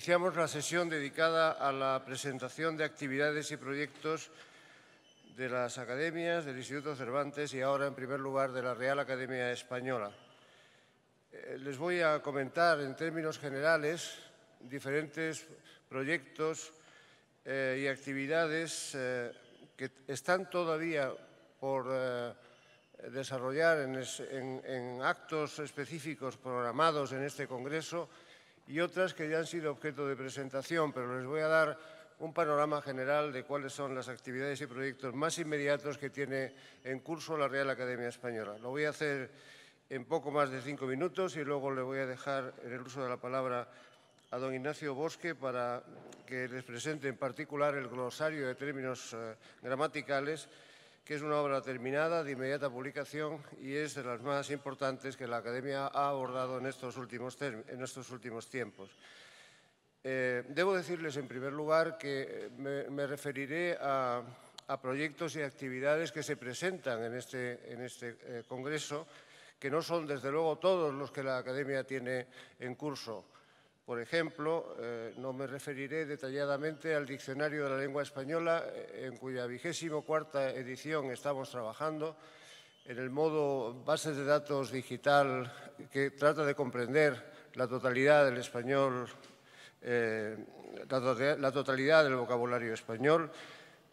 Iniciamos la sesión dedicada a la presentación de actividades y proyectos de las academias, del Instituto Cervantes y ahora, en primer lugar, de la Real Academia Española. Les voy a comentar en términos generales diferentes proyectos y actividades que están todavía por desarrollar en actos específicos programados en este Congreso y otras que ya han sido objeto de presentación, pero les voy a dar un panorama general de cuáles son las actividades y proyectos más inmediatos que tiene en curso la Real Academia Española. Lo voy a hacer en poco más de 5 minutos y luego le voy a dejar en el uso de la palabra a don Ignacio Bosque para que les presente en particular el glosario de términos gramaticales, que es una obra terminada, de inmediata publicación y es de las más importantes que la Academia ha abordado en estos últimos tiempos. Debo decirles, en primer lugar, que me referiré a proyectos y actividades que se presentan en este Congreso, que no son, desde luego, todos los que la Academia tiene en curso. Por ejemplo, no me referiré detalladamente al Diccionario de la Lengua Española, en cuya 24ª edición estamos trabajando, en el modo bases de datos digital que trata de comprender la totalidad del español, la totalidad del vocabulario español.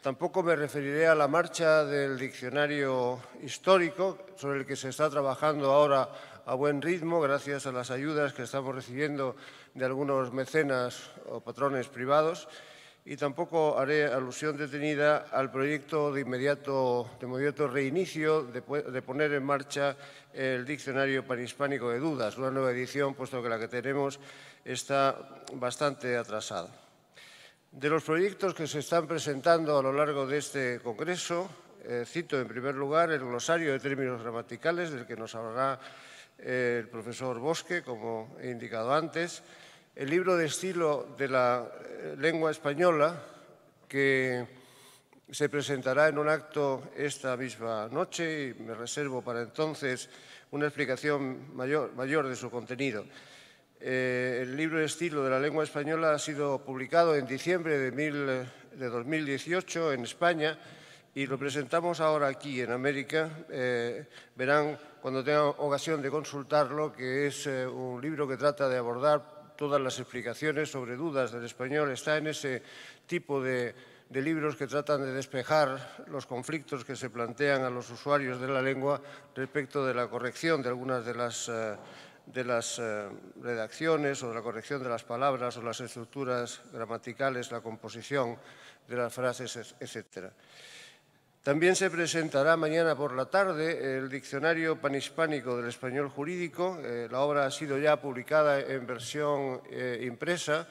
Tampoco me referiré a la marcha del diccionario histórico, sobre el que se está trabajando ahora a buen ritmo, gracias a las ayudas que estamos recibiendo de algunos mecenas o patrones privados, y tampoco haré alusión detenida al proyecto de inmediato reinicio de poner en marcha el Diccionario Panhispánico de Dudas, una nueva edición, puesto que la que tenemos está bastante atrasada. De los proyectos que se están presentando a lo largo de este Congreso, cito en primer lugar el glosario de términos gramaticales, del que nos hablará el profesor Bosque, como he indicado antes, el libro de estilo de la lengua española, que se presentará en un acto esta misma noche y me reservo para entonces una explicación mayor de su contenido. El libro de estilo de la lengua española ha sido publicado en diciembre de 2018 en España y lo presentamos ahora aquí en América. Verán, cuando tengan ocasión de consultarlo, que es un libro que trata de abordar todas las explicaciones sobre dudas del español. Está en ese tipo de libros que tratan de despejar los conflictos que se plantean a los usuarios de la lengua respecto de la corrección de algunas de las redacciones o de la corrección de las palabras o las estructuras gramaticales, la composición de las frases, etc. También se presentará mañana por la tarde el Diccionario Panhispánico del Español Jurídico. La obra ha sido ya publicada en versión impresa,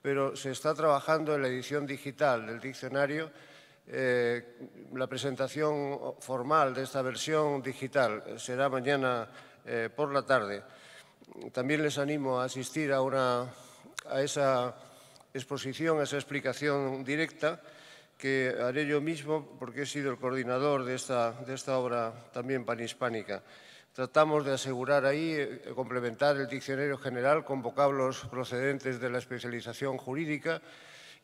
pero se está trabajando en la edición digital del diccionario. La presentación formal de esta versión digital será mañana por la tarde. También les animo a asistir a esa exposición, a esa explicación directa, que haré yo mismo porque he sido el coordinador de esta obra también panhispánica. Tratamos de asegurar ahí, complementar el diccionario general con vocablos procedentes de la especialización jurídica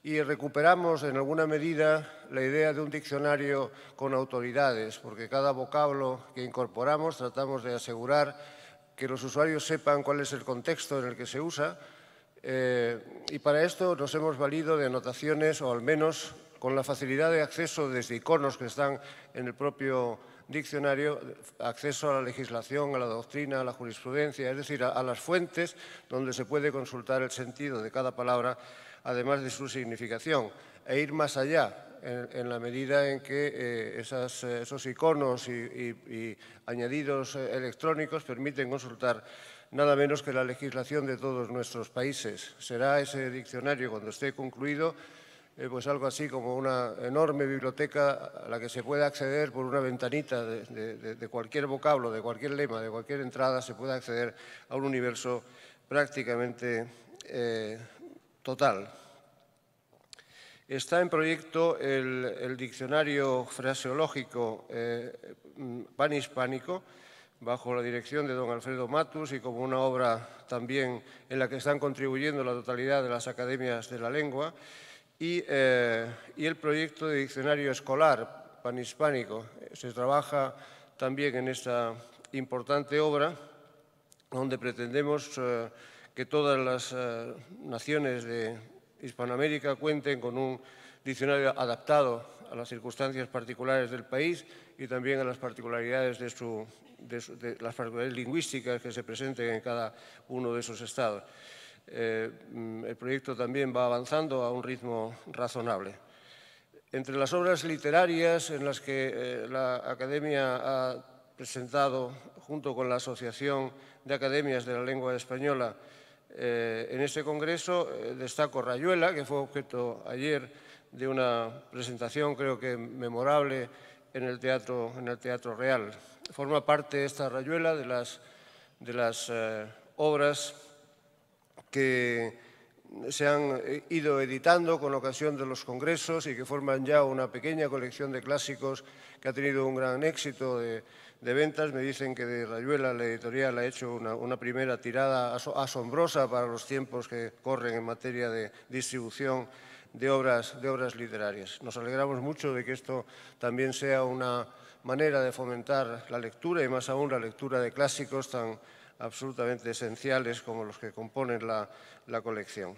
y recuperamos en alguna medida la idea de un diccionario con autoridades, porque cada vocablo que incorporamos tratamos de asegurar que los usuarios sepan cuál es el contexto en el que se usa y para esto nos hemos valido de anotaciones, o al menos con la facilidad de acceso desde iconos que están en el propio diccionario, acceso a la legislación, a la doctrina, a la jurisprudencia, es decir, a las fuentes donde se puede consultar el sentido de cada palabra, además de su significación, e ir más allá en la medida en que esos iconos y añadidos electrónicos permiten consultar nada menos que la legislación de todos nuestros países. Será ese diccionario, cuando esté concluido, pues algo así como una enorme biblioteca a la que se puede acceder por una ventanita de cualquier vocablo, de cualquier lema, de cualquier entrada, se puede acceder a un universo prácticamente total. Está en proyecto el diccionario fraseológico panhispánico, bajo la dirección de don Alfredo Matus y como una obra también en la que están contribuyendo la totalidad de las academias de la lengua, y el proyecto de diccionario escolar panhispánico. Se trabaja también en esta importante obra, donde pretendemos que todas las naciones de Hispanoamérica cuenten con un diccionario adaptado a las circunstancias particulares del país y también a las particularidades de las particularidades lingüísticas que se presenten en cada uno de esos estados. El proyecto también va avanzando a un ritmo razonable. Entre las obras literarias en las que la Academia ha presentado, junto con la Asociación de Academias de la Lengua Española, en este congreso, destaco Rayuela, que fue objeto ayer de una presentación, creo que memorable, en el Teatro Real. Forma parte esta Rayuela de las obras que se han ido editando con ocasión de los congresos y que forman ya una pequeña colección de clásicos que ha tenido un gran éxito de ventas. Me dicen que de Rayuela la editorial ha hecho una primera tirada asombrosa para los tiempos que corren en materia de distribución de obras literarias. Nos alegramos mucho de que esto también sea una manera de fomentar la lectura y más aún la lectura de clásicos tan absolutamente esenciales como los que componen la colección.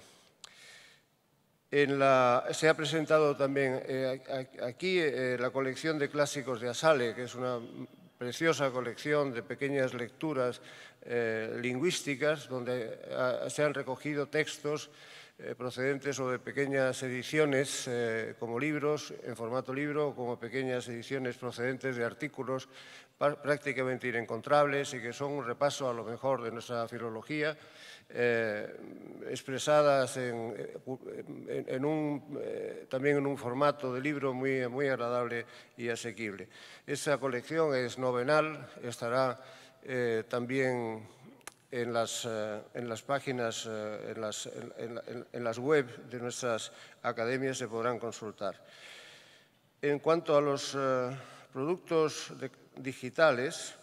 Se ha presentado también aquí la colección de clásicos de Asale, que es una preciosa colección de pequeñas lecturas lingüísticas donde se han recogido textos procedentes o de pequeñas ediciones como libros, en formato libro, o como pequeñas ediciones procedentes de artículos prácticamente inencontrables y que son un repaso a lo mejor de nuestra filología, expresadas también en un formato de libro muy agradable y asequible. Esa colección es novenal, estará también en las páginas, en las web de nuestras academias se podrán consultar. En cuanto a los productos digitales,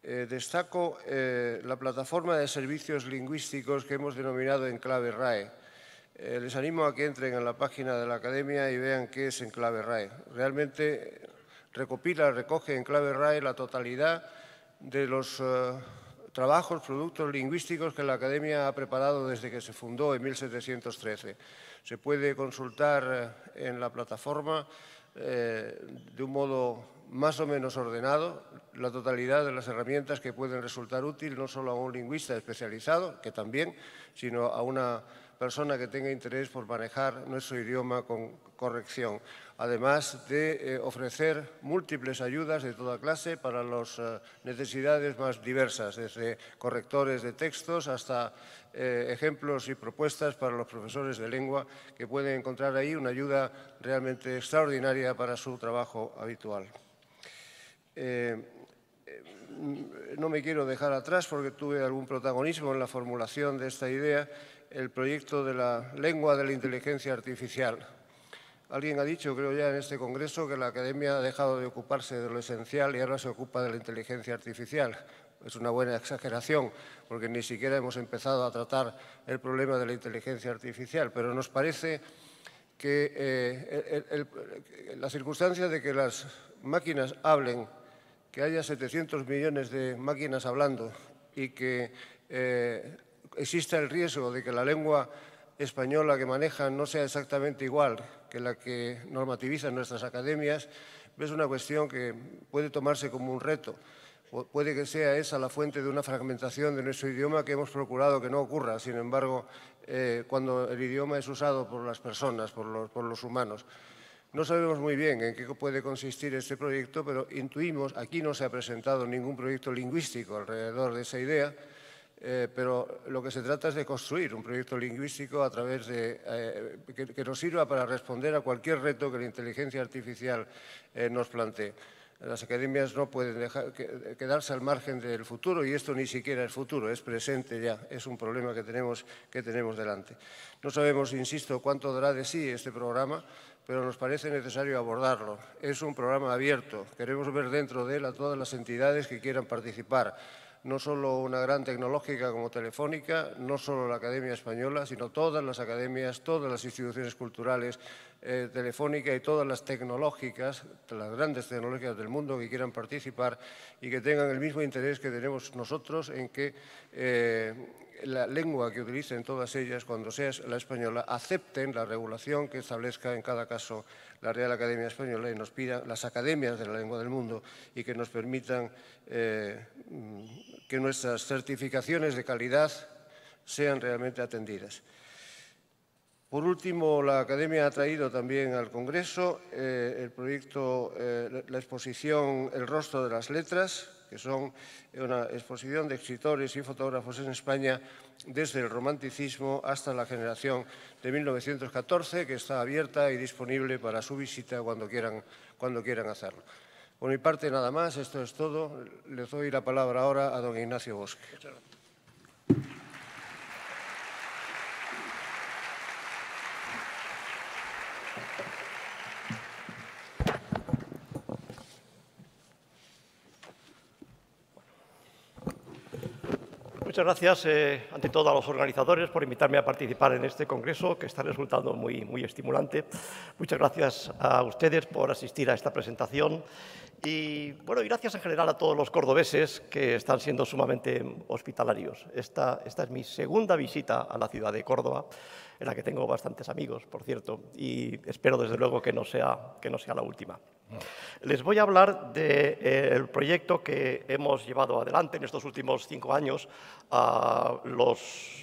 destaco la plataforma de servicios lingüísticos que hemos denominado Enclave RAE. Les animo a que entren en la página de la Academia y vean qué es Enclave RAE. Realmente recoge Enclave RAE la totalidad de los trabajos, productos lingüísticos que la Academia ha preparado desde que se fundó en 1713. Se puede consultar en la plataforma de un modo más o menos ordenado la totalidad de las herramientas que pueden resultar útiles no solo a un lingüista especializado, que también, sino a una persona que tenga interés por manejar nuestro idioma con corrección, además de ofrecer múltiples ayudas de toda clase para las necesidades más diversas, desde correctores de textos hasta ejemplos y propuestas para los profesores de lengua que pueden encontrar ahí una ayuda realmente extraordinaria para su trabajo habitual. No me quiero dejar atrás porque tuve algún protagonismo en la formulación de esta idea, el proyecto de la lengua de la inteligencia artificial. Alguien ha dicho, creo ya en este congreso, que la Academia ha dejado de ocuparse de lo esencial y ahora se ocupa de la inteligencia artificial. Es una buena exageración porque ni siquiera hemos empezado a tratar el problema de la inteligencia artificial, pero nos parece que la circunstancia de que las máquinas hablen, que haya 700 millones de máquinas hablando y que exista el riesgo de que la lengua española que manejan no sea exactamente igual que la que normativizan nuestras academias, es una cuestión que puede tomarse como un reto. Puede que sea esa la fuente de una fragmentación de nuestro idioma que hemos procurado que no ocurra. Sin embargo, cuando el idioma es usado por las personas, por los humanos. No sabemos muy bien en qué puede consistir este proyecto, pero intuimos, aquí no se ha presentado ningún proyecto lingüístico alrededor de esa idea, pero lo que se trata es de construir un proyecto lingüístico a través de que nos sirva para responder a cualquier reto que la inteligencia artificial nos plantee. Las academias no pueden quedarse al margen del futuro y esto ni siquiera es futuro, es presente ya, es un problema que tenemos delante. No sabemos, insisto, cuánto dará de sí este programa, pero nos parece necesario abordarlo. Es un programa abierto. Queremos ver dentro de él a todas las entidades que quieran participar. No solo una gran tecnológica como Telefónica, no solo la Academia Española, sino todas las academias, todas las instituciones culturales, Telefónica y todas las tecnológicas, las grandes tecnológicas del mundo que quieran participar y que tengan el mismo interés que tenemos nosotros en que la lengua que utilicen todas ellas, cuando sea la española, acepten la regulación que establezca en cada caso la Real Academia Española y nos pidan las academias de la lengua del mundo y que nos permitan que nuestras certificaciones de calidad sean realmente atendidas. Por último, la Academia ha traído también al Congreso el proyecto, la exposición El rostro de las letras, que son una exposición de escritores y fotógrafos en España desde el romanticismo hasta la generación de 1914, que está abierta y disponible para su visita cuando quieran hacerlo. Por mi parte, nada más. Esto es todo. Le doy la palabra ahora a don Ignacio Bosque. Muchas gracias. Muchas gracias, ante todo, a los organizadores por invitarme a participar en este congreso, que está resultando muy estimulante. Muchas gracias a ustedes por asistir a esta presentación. Y, bueno, y gracias en general a todos los cordobeses que están siendo sumamente hospitalarios. Esta es mi segunda visita a la ciudad de Córdoba, en la que tengo bastantes amigos, por cierto, y espero desde luego que no sea la última. Les voy a hablar del proyecto que hemos llevado adelante en estos últimos 5 años a los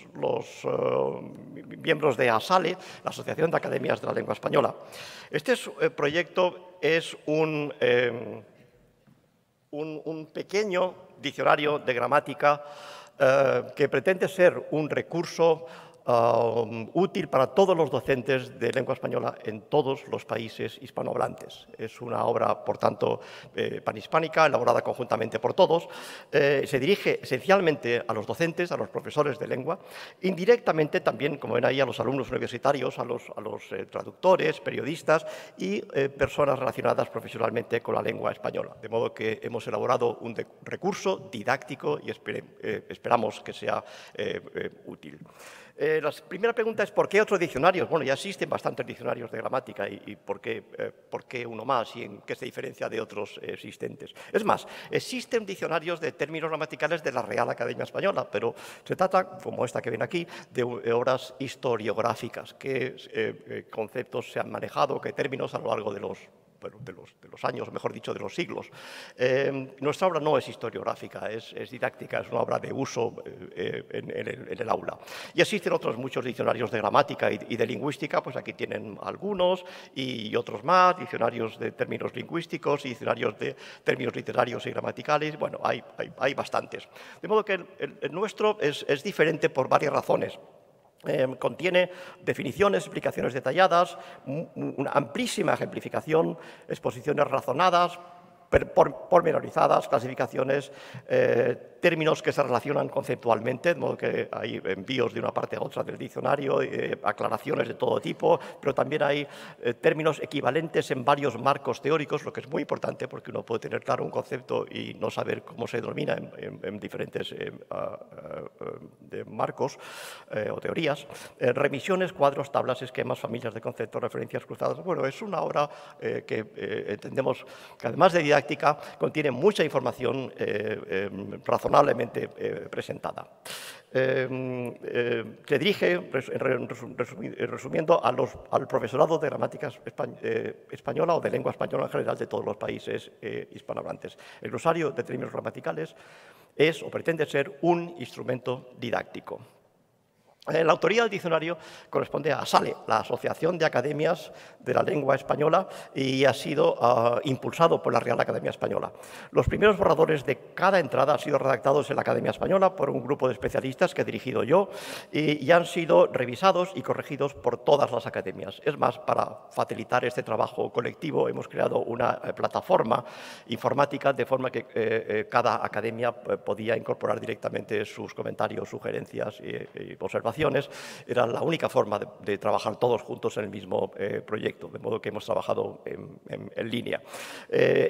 miembros de ASALE, la Asociación de Academias de la Lengua Española. Este proyecto es un pequeño diccionario de gramática que pretende ser un recurso útil para todos los docentes de lengua española en todos los países hispanohablantes. Es una obra, por tanto, panhispánica, elaborada conjuntamente por todos. Se dirige esencialmente a los docentes, a los profesores de lengua, indirectamente también, como ven ahí, a los alumnos universitarios, a los traductores, periodistas y personas relacionadas profesionalmente con la lengua española. De modo que hemos elaborado un recurso didáctico y esperamos que sea útil. La primera pregunta es ¿por qué otros diccionarios? Bueno, ya existen bastantes diccionarios de gramática y ¿por qué uno más y en qué se diferencia de otros existentes? Es más, existen diccionarios de términos gramaticales de la Real Academia Española, pero se trata, como esta que ven aquí, de obras historiográficas, qué conceptos se han manejado, qué términos a lo largo de los años, mejor dicho, de los siglos. Nuestra obra no es historiográfica, es didáctica, es una obra de uso en el aula. Y existen otros muchos diccionarios de gramática y de lingüística, pues aquí tienen algunos y otros más, diccionarios de términos lingüísticos y diccionarios de términos literarios y gramaticales. Bueno, hay bastantes. De modo que el nuestro es diferente por varias razones. Contiene definiciones, explicaciones detalladas, una amplísima ejemplificación, exposiciones razonadas, pormenorizadas, clasificaciones, términos que se relacionan conceptualmente, de modo que hay envíos de una parte a otra del diccionario, aclaraciones de todo tipo, pero también hay términos equivalentes en varios marcos teóricos, lo que es muy importante porque uno puede tener claro un concepto y no saber cómo se denomina en diferentes marcos o teorías. Remisiones, cuadros, tablas, esquemas, familias de conceptos, referencias cruzadas. Bueno, es una obra que entendemos que además de didáctica contiene mucha información razonablemente presentada. Se dirige, resumiendo, al profesorado de gramática española o de lengua española en general de todos los países hispanohablantes. El glosario de términos gramaticales es o pretende ser un instrumento didáctico. La autoría del diccionario corresponde a ASALE, la Asociación de Academias de la Lengua Española, y ha sido impulsado por la Real Academia Española. Los primeros borradores de cada entrada han sido redactados en la Academia Española por un grupo de especialistas que he dirigido yo y han sido revisados y corregidos por todas las academias. Es más, para facilitar este trabajo colectivo hemos creado una plataforma informática de forma que cada academia podía incorporar directamente sus comentarios, sugerencias y observaciones aportaciones, era la única forma de trabajar todos juntos en el mismo proyecto, de modo que hemos trabajado en línea.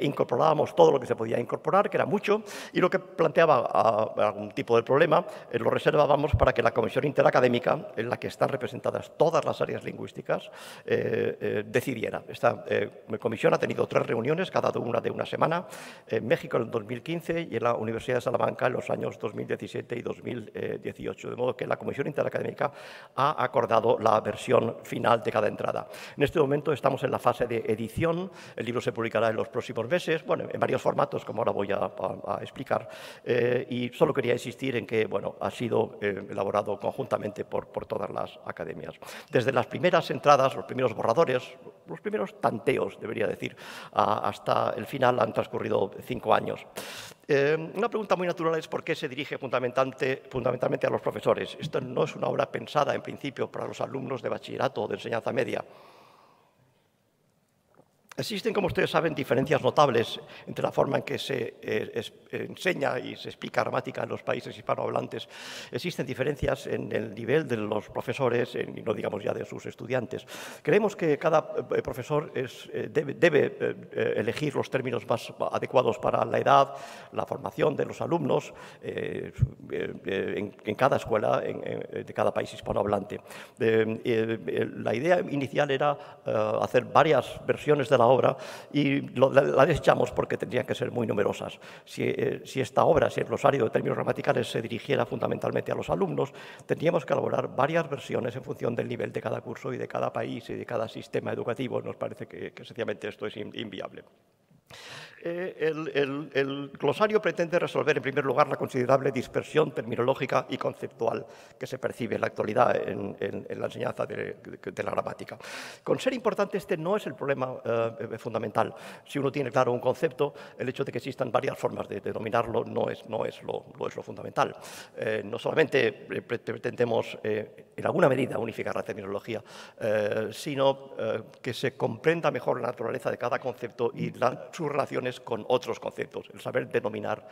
Incorporábamos todo lo que se podía incorporar, que era mucho, y lo que planteaba algún tipo de problema lo reservábamos para que la comisión interacadémica, en la que están representadas todas las áreas lingüísticas, decidiera. Esta comisión ha tenido 3 reuniones, cada una de una semana, en México en 2015 y en la Universidad de Salamanca en los años 2017 y 2018, de modo que la comisión interacadémica ha acordado la versión final de cada entrada. En este momento estamos en la fase de edición, el libro se publicará en los próximos meses, bueno, en varios formatos, como ahora voy a explicar, y solo quería insistir en que, bueno, ha sido elaborado conjuntamente por todas las academias. Desde las primeras entradas, los primeros borradores, los primeros tanteos, debería decir, hasta el final han transcurrido 5 años. Una pregunta muy natural es por qué se dirige fundamentalmente a los profesores. Esto no es una obra pensada, en principio, para los alumnos de bachillerato o de enseñanza media. Existen, como ustedes saben, diferencias notables entre la forma en que se enseña y se explica gramática en los países hispanohablantes. Existen diferencias en el nivel de los profesores, y no digamos ya de sus estudiantes. Creemos que cada profesor debe elegir los términos más adecuados para la edad, la formación de los alumnos en cada escuela de cada país hispanohablante. La idea inicial era hacer varias versiones de la obra y la desechamos porque tendrían que ser muy numerosas. Si esta obra, si el glosario de términos gramaticales se dirigiera fundamentalmente a los alumnos, tendríamos que elaborar varias versiones en función del nivel de cada curso y de cada país y de cada sistema educativo. Nos parece que sencillamente esto es inviable. El glosario pretende resolver, en primer lugar, la considerable dispersión terminológica y conceptual que se percibe en la actualidad en la enseñanza de la gramática. Con ser importante, este no es el problema fundamental. Si uno tiene claro un concepto, el hecho de que existan varias formas de denominarlo no es lo fundamental. No solamente pretendemos, en alguna medida, unificar la terminología, sino que se comprenda mejor la naturaleza de cada concepto y sus relaciones con otros conceptos. El saber denominar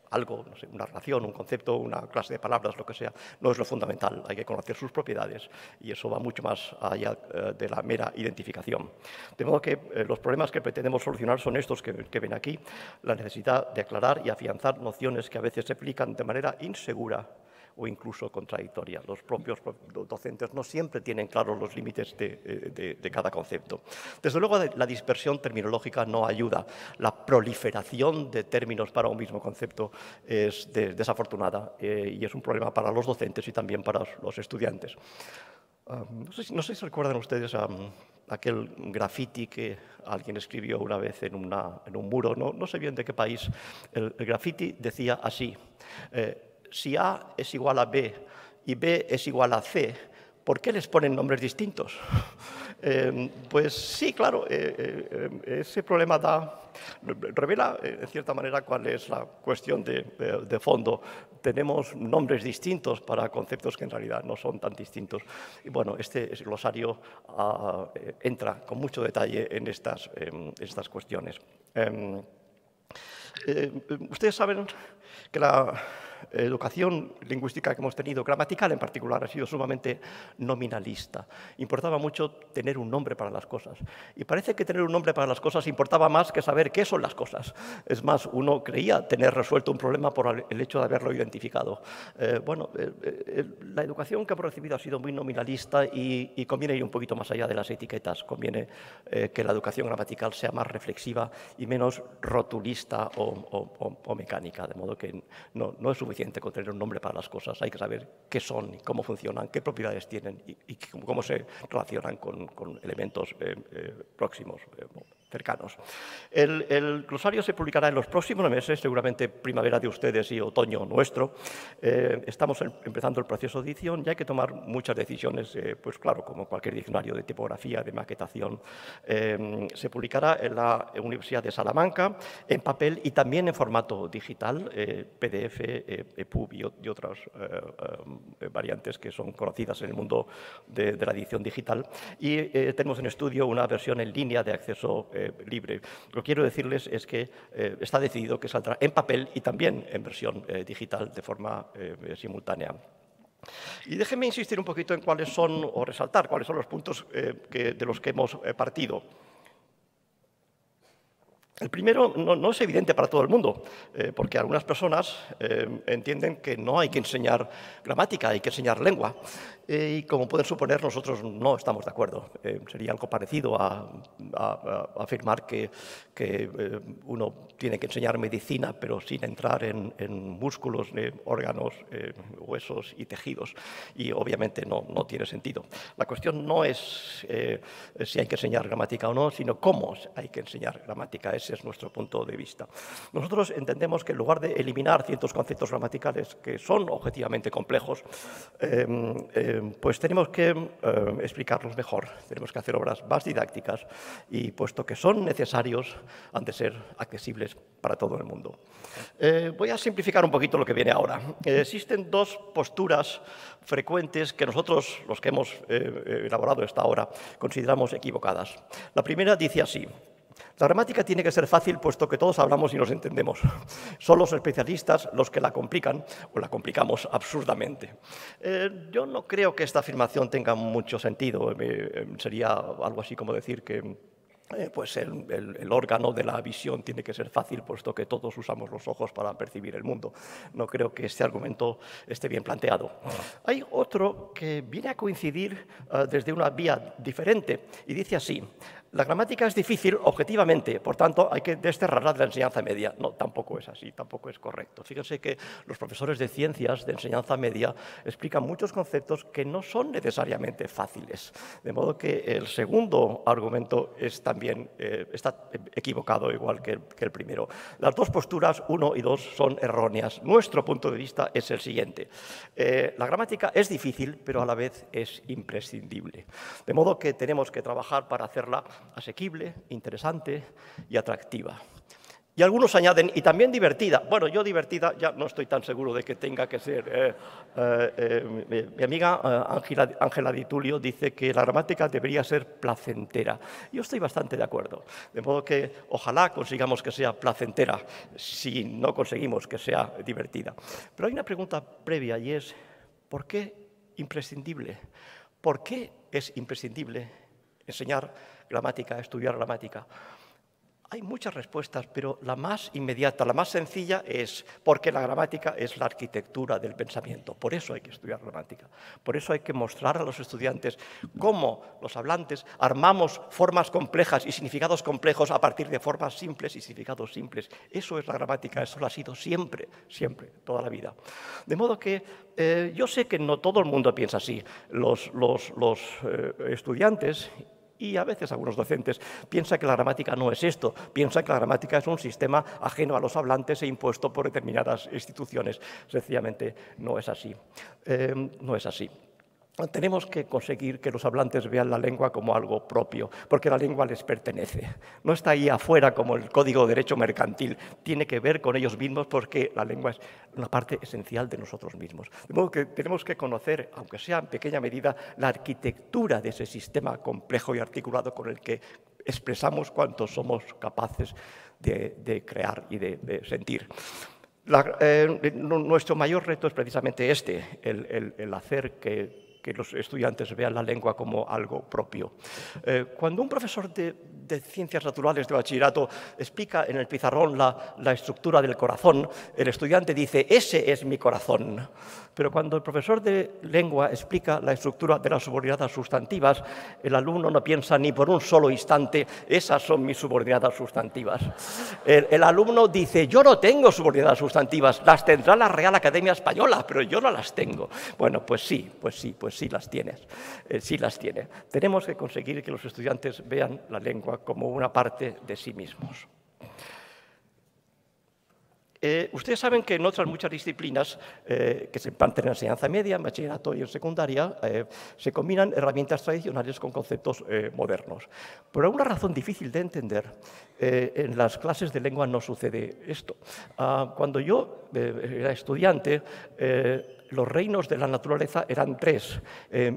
algo, no sé, una relación, un concepto, una clase de palabras, lo que sea, no es lo fundamental. Hay que conocer sus propiedades y eso va mucho más allá de la mera identificación. De modo que los problemas que pretendemos solucionar son estos que ven aquí, la necesidad de aclarar y afianzar nociones que a veces se aplican de manera insegura o incluso contradictoria. Los propios docentes no siempre tienen claros los límites de cada concepto. Desde luego, la dispersión terminológica no ayuda. La proliferación de términos para un mismo concepto es desafortunada y es un problema para los docentes y también para los estudiantes. No sé si recuerdan ustedes aquel graffiti que alguien escribió una vez en un muro, no sé bien de qué país. El graffiti decía así: si A es igual a B y B es igual a C, ¿por qué les ponen nombres distintos? Pues sí, claro, ese problema revela, en cierta manera, cuál es la cuestión de fondo. Tenemos nombres distintos para conceptos que en realidad no son tan distintos. Y bueno, este glosario entra con mucho detalle en estas cuestiones. Ustedes saben que la educación lingüística que hemos tenido, gramatical en particular, ha sido sumamente nominalista. Importaba mucho tener un nombre para las cosas. Y parece que tener un nombre para las cosas importaba más que saber qué son las cosas. Es más, uno creía tener resuelto un problema por el hecho de haberlo identificado. La educación que hemos recibido ha sido muy nominalista y conviene ir un poquito más allá de las etiquetas. Conviene que la educación gramatical sea más reflexiva y menos rotulista o mecánica, de modo que no es suficiente con tener un nombre para las cosas. Hay que saber qué son, cómo funcionan, qué propiedades tienen y cómo se relacionan con elementos próximos, cercanos. El glosario se publicará en los próximos meses, seguramente primavera de ustedes y otoño nuestro. Estamos empezando el proceso de edición y hay que tomar muchas decisiones, pues claro, como cualquier diccionario de tipografía, de maquetación. Se publicará en la Universidad de Salamanca en papel y también en formato digital, PDF, EPUB y otras variantes que son conocidas en el mundo de la edición digital. Y tenemos en estudio una versión en línea de acceso libre. Lo que quiero decirles es que está decidido que saldrá en papel y también en versión digital de forma simultánea. Y déjenme insistir un poquito en cuáles son, o resaltar cuáles son los puntos de los que hemos partido. El primero no es evidente para todo el mundo, porque algunas personas entienden que no hay que enseñar gramática, hay que enseñar lengua. Y como pueden suponer, nosotros no estamos de acuerdo. Sería algo parecido a afirmar que uno tiene que enseñar medicina, pero sin entrar en músculos, órganos, huesos y tejidos. Y obviamente no tiene sentido. La cuestión no es si hay que enseñar gramática o no, sino cómo hay que enseñar gramática. Ese es nuestro punto de vista. Nosotros entendemos que en lugar de eliminar ciertos conceptos gramaticales que son objetivamente complejos, pues tenemos que explicarlos mejor, tenemos que hacer obras más didácticas y, puesto que son necesarios, han de ser accesibles para todo el mundo. Voy a simplificar un poquito lo que viene ahora. Existen dos posturas frecuentes que nosotros, los que hemos elaborado esta obra, consideramos equivocadas. La primera dice así: la gramática tiene que ser fácil, puesto que todos hablamos y nos entendemos. Son los especialistas los que la complican o la complicamos absurdamente. Yo no creo que esta afirmación tenga mucho sentido. Sería algo así como decir que pues el órgano de la visión tiene que ser fácil, puesto que todos usamos los ojos para percibir el mundo. No creo que este argumento esté bien planteado. Hay otro que viene a coincidir desde una vía diferente y dice así: la gramática es difícil objetivamente, por tanto hay que desterrarla de la enseñanza media. No, tampoco es así, tampoco es correcto. Fíjense que los profesores de ciencias de enseñanza media explican muchos conceptos que no son necesariamente fáciles. De modo que el segundo argumento también está equivocado, igual que el primero. Las dos posturas, 1 y 2, son erróneas. Nuestro punto de vista es el siguiente: la gramática es difícil, pero a la vez es imprescindible. De modo que tenemos que trabajar para hacerla asequible, interesante y atractiva. Y algunos añaden, y también divertida. Bueno, yo divertida ya no estoy tan seguro de que tenga que ser. Mi amiga Ángela Di Tullio dice que la gramática debería ser placentera. Yo estoy bastante de acuerdo. De modo que ojalá consigamos que sea placentera, si no conseguimos que sea divertida. Pero hay una pregunta previa y es: ¿por qué imprescindible? ¿Por qué es imprescindible enseñar gramática, estudiar gramática? Hay muchas respuestas, pero la más inmediata, la más sencilla es porque la gramática es la arquitectura del pensamiento. Por eso hay que estudiar gramática. Por eso hay que mostrar a los estudiantes cómo los hablantes armamos formas complejas y significados complejos a partir de formas simples y significados simples. Eso es la gramática, eso lo ha sido siempre, siempre, toda la vida. De modo que yo sé que no todo el mundo piensa así. Los estudiantes y a veces algunos docentes piensan que la gramática no es esto, piensan que la gramática es un sistema ajeno a los hablantes e impuesto por determinadas instituciones. Sencillamente no es así. No es así. Tenemos que conseguir que los hablantes vean la lengua como algo propio, porque la lengua les pertenece. No está ahí afuera como el Código de Derecho Mercantil. Tiene que ver con ellos mismos, porque la lengua es una parte esencial de nosotros mismos. De modo que tenemos que conocer, aunque sea en pequeña medida, la arquitectura de ese sistema complejo y articulado con el que expresamos cuanto somos capaces de crear y de sentir. Nuestro mayor reto es precisamente este, el hacer que los estudiantes vean la lengua como algo propio. Cuando un profesor de ciencias naturales de bachillerato explica en el pizarrón la estructura del corazón, el estudiante dice: ese es mi corazón. Pero cuando el profesor de lengua explica la estructura de las subordinadas sustantivas, el alumno no piensa ni por un solo instante: esas son mis subordinadas sustantivas. El alumno dice: yo no tengo subordinadas sustantivas, las tendrá la Real Academia Española, pero yo no las tengo. Bueno, pues sí las tienes, sí las tiene. Tenemos que conseguir que los estudiantes vean la lengua como una parte de sí mismos. Ustedes saben que en otras muchas disciplinas que se imparten en enseñanza media, en bachillerato y en secundaria, se combinan herramientas tradicionales con conceptos modernos. Por alguna razón difícil de entender, en las clases de lengua no sucede esto. Cuando yo era estudiante, los reinos de la naturaleza eran 3,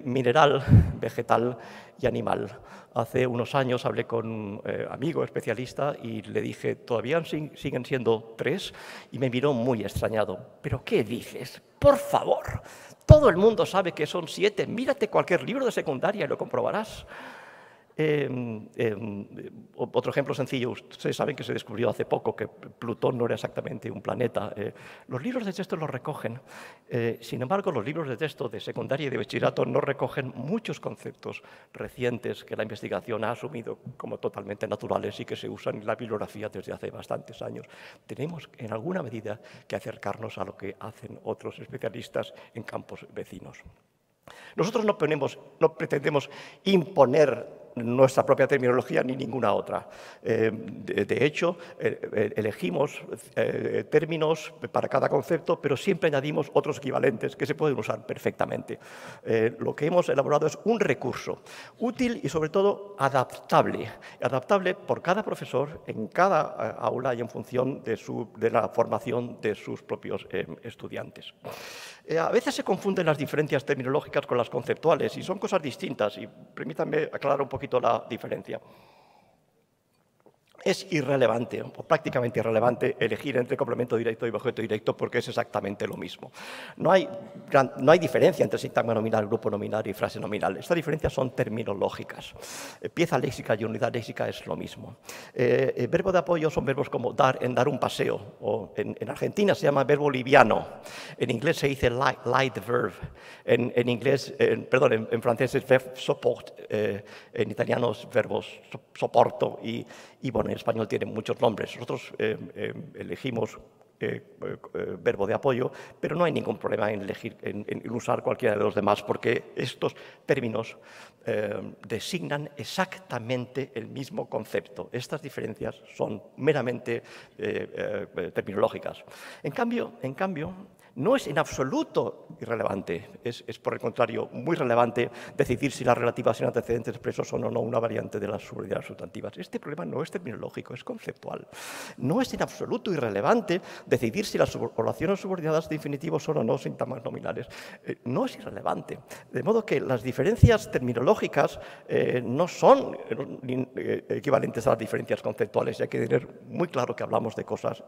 mineral, vegetal y animal. Hace unos años hablé con un amigo especialista y le dije: ¿todavía siguen siendo 3? Y me miró muy extrañado. ¿Pero qué dices? Por favor, todo el mundo sabe que son 7. Mírate cualquier libro de secundaria y lo comprobarás. Otro ejemplo sencillo, ustedes saben que se descubrió hace poco que Plutón no era exactamente un planeta. Los libros de texto los recogen, sin embargo los libros de texto de secundaria y de bachillerato no recogen muchos conceptos recientes que la investigación ha asumido como totalmente naturales y que se usan en la bibliografía desde hace bastantes años. Tenemos en alguna medida que acercarnos a lo que hacen otros especialistas en campos vecinos. Nosotros no pretendemos imponer nuestra propia terminología ni ninguna otra. De hecho, elegimos términos para cada concepto, pero siempre añadimos otros equivalentes que se pueden usar perfectamente. Lo que hemos elaborado es un recurso útil y, sobre todo, adaptable. Adaptable por cada profesor, en cada aula y en función de la formación de sus propios estudiantes. A veces se confunden las diferencias terminológicas con las conceptuales y son cosas distintas, y permítanme aclarar un poquito la diferencia. Es irrelevante, o prácticamente irrelevante, elegir entre complemento directo y objeto directo porque es exactamente lo mismo. No hay diferencia entre sintagma nominal, grupo nominal y frase nominal. Estas diferencias son terminológicas. Pieza léxica y unidad léxica es lo mismo. Verbo de apoyo son verbos como dar, en dar un paseo, o en Argentina se llama verbo liviano. En inglés se dice light verb. En francés es verb support. En italiano es verbo soporto y bueno, en español tienen muchos nombres. Nosotros elegimos verbo de apoyo, pero no hay ningún problema en usar cualquiera de los demás, porque estos términos designan exactamente el mismo concepto. Estas diferencias son meramente terminológicas. En cambio, no es en absoluto irrelevante, es por el contrario muy relevante decidir si las relativas sin antecedentes expresos son o no una variante de las subordinadas sustantivas. Este problema no es terminológico, es conceptual. No es en absoluto irrelevante decidir si las oraciones subordinadas de infinitivos son o no sintagmas nominales. No es irrelevante. De modo que las diferencias terminológicas no son equivalentes a las diferencias conceptuales, y hay que tener muy claro que hablamos de cosas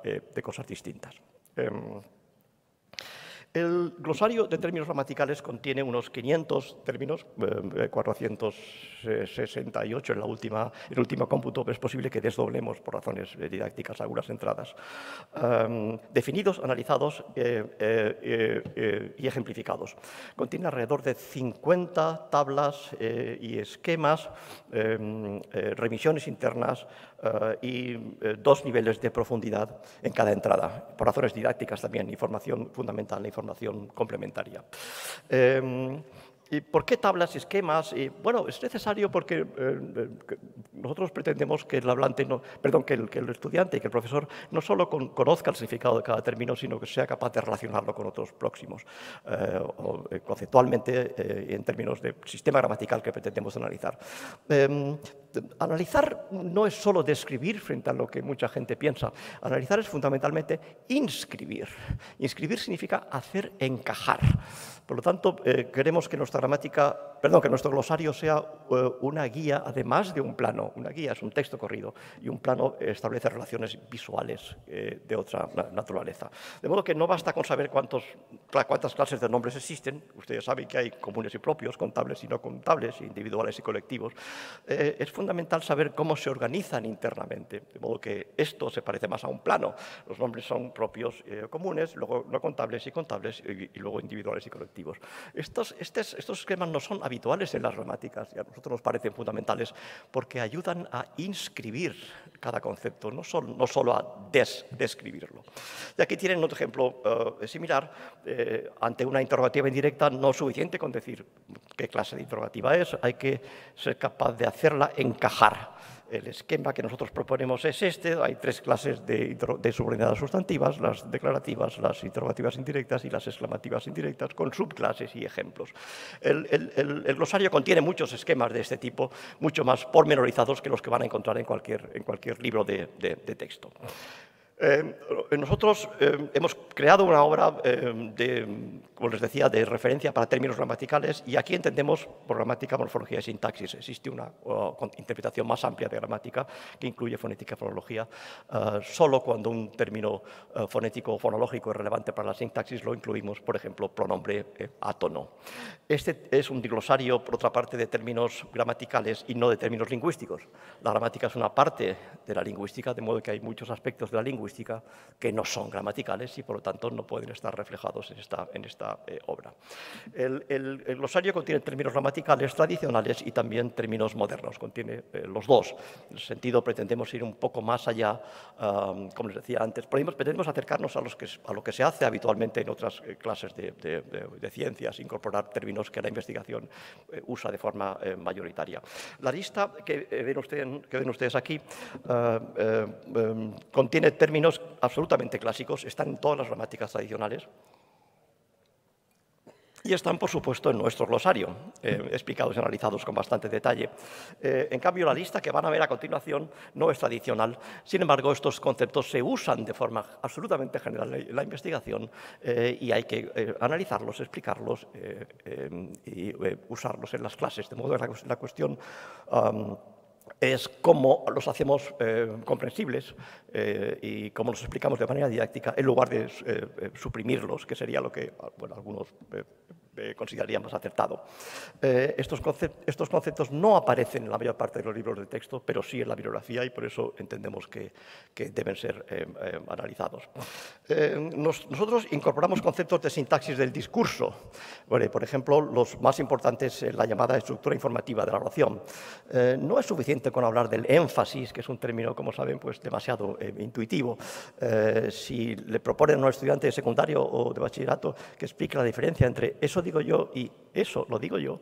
distintas. El glosario de términos gramaticales contiene unos 500 términos, 468 en el último cómputo, pero es posible que desdoblemos por razones didácticas algunas entradas, definidos, analizados y ejemplificados. Contiene alrededor de 50 tablas y esquemas, revisiones internas y 2 niveles de profundidad en cada entrada, por razones didácticas también, información fundamental e información complementaria. ¿Y por qué tablas y esquemas? Bueno, es necesario porque nosotros pretendemos que el estudiante y que el profesor no solo conozca el significado de cada término, sino que sea capaz de relacionarlo con otros próximos, conceptualmente en términos de sistema gramatical que pretendemos analizar. Analizar no es solo describir frente a lo que mucha gente piensa. Analizar es fundamentalmente inscribir. Inscribir significa hacer encajar. Por lo tanto, queremos que nuestro glosario sea una guía, además de un plano. Una guía es un texto corrido y un plano establece relaciones visuales de otra naturaleza. De modo que no basta con saber cuántas clases de nombres existen. Ustedes saben que hay comunes y propios, contables y no contables, individuales y colectivos. Es fundamental saber cómo se organizan internamente, de modo que esto se parece más a un plano. Los nombres son propios comunes, luego no contables y luego individuales y colectivos. Estos esquemas no son habituales en las gramáticas y a nosotros nos parecen fundamentales porque ayudan a inscribir cada concepto, no solo a describirlo. Y aquí tienen otro ejemplo similar. Ante una interrogativa indirecta no es suficiente con decir qué clase de interrogativa es, hay que ser capaz de hacerla encajar. El esquema que nosotros proponemos es este. Hay 3 clases de subordinadas sustantivas, las declarativas, las interrogativas indirectas y las exclamativas indirectas, con subclases y ejemplos. El glosario contiene muchos esquemas de este tipo, mucho más pormenorizados que los que van a encontrar en cualquier libro de texto. Nosotros hemos creado una obra como les decía, de referencia para términos gramaticales, y aquí entendemos por gramática, morfología y sintaxis. Existe una interpretación más amplia de gramática que incluye fonética y fonología. Solo cuando un término fonético o fonológico es relevante para la sintaxis lo incluimos, por ejemplo, pronombre átono. Este es un glosario, por otra parte, de términos gramaticales y no de términos lingüísticos. La gramática es una parte de la lingüística, de modo que hay muchos aspectos de la lingüística que no son gramaticales y, por lo tanto, no pueden estar reflejados en esta obra. El glosario contiene términos gramaticales tradicionales y también términos modernos, contiene los dos. En ese sentido, pretendemos ir un poco más allá, como les decía antes. Pretendemos acercarnos a lo que se hace habitualmente en otras clases de ciencias, incorporar términos que la investigación usa de forma mayoritaria. La lista que ven ustedes aquí contiene términos absolutamente clásicos, están en todas las gramáticas tradicionales y están, por supuesto, en nuestro glosario, explicados y analizados con bastante detalle. En cambio, la lista que van a ver a continuación no es tradicional. Sin embargo, estos conceptos se usan de forma absolutamente general en la investigación y hay que analizarlos, explicarlos y usarlos en las clases. De modo que la cuestión es cómo los hacemos comprensibles y cómo los explicamos de manera didáctica en lugar de suprimirlos, que sería lo que algunos considerarían más acertado. Estos conceptos no aparecen en la mayor parte de los libros de texto, pero sí en la bibliografía y por eso entendemos que deben ser analizados. Nosotros incorporamos conceptos de sintaxis del discurso. Bueno, por ejemplo, los más importantes en la llamada estructura informativa de la oración. No es suficiente con hablar del énfasis, que es un término, como saben, pues demasiado intuitivo. Si le proponen a un estudiante de secundario o de bachillerato que explique la diferencia entre eso digo yo y eso lo digo yo,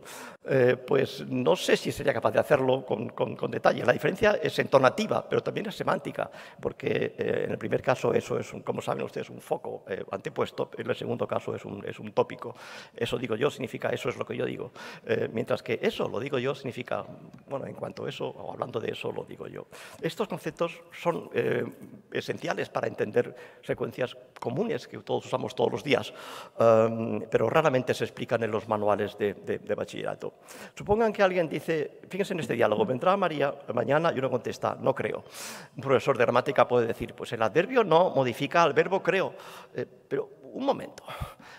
pues no sé si sería capaz de hacerlo con detalle. La diferencia es entonativa, pero también es semántica, porque en el primer caso eso es, como saben ustedes, un foco antepuesto, en el segundo caso es un tópico. Eso digo yo significa eso es lo que yo digo, mientras que eso lo digo yo significa, bueno, en cuanto a eso, o hablando de eso, lo digo yo. Estos conceptos son esenciales para entender secuencias comunes que todos usamos todos los días, pero raramente se explican en los manuales de bachillerato. Supongan que alguien dice, fíjense en este diálogo, vendrá María mañana y uno contesta, no creo. Un profesor de gramática puede decir, pues el adverbio no modifica al verbo creo, pero un momento,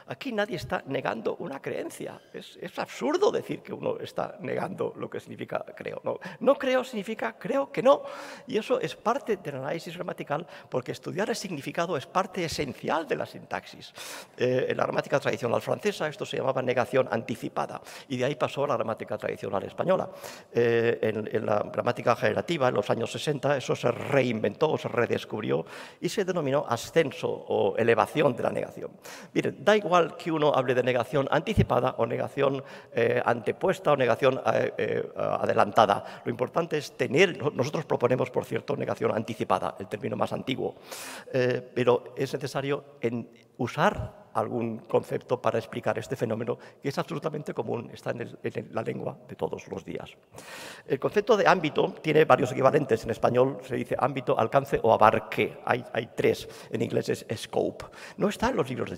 aquí nadie está negando una creencia. Es absurdo decir que uno está negando lo que significa creo. No creo significa creo que no. Y eso es parte del análisis gramatical porque estudiar el significado es parte esencial de la sintaxis. En la gramática tradicional francesa esto se llamaba negación anticipada y de ahí pasó a la gramática tradicional española. En la gramática generativa, en los años 60, eso se reinventó, se redescubrió y se denominó ascenso o elevación de la negación. Miren, da igual que uno hable de negación anticipada o negación antepuesta o negación adelantada. Lo importante es nosotros proponemos, por cierto, negación anticipada, el término más antiguo, pero es necesario usar algún concepto para explicar este fenómeno que es absolutamente común, está en la lengua de todos los días. El concepto de ámbito tiene varios equivalentes. En español se dice ámbito, alcance o abarque. Hay tres. En inglés es scope. No está en los libros de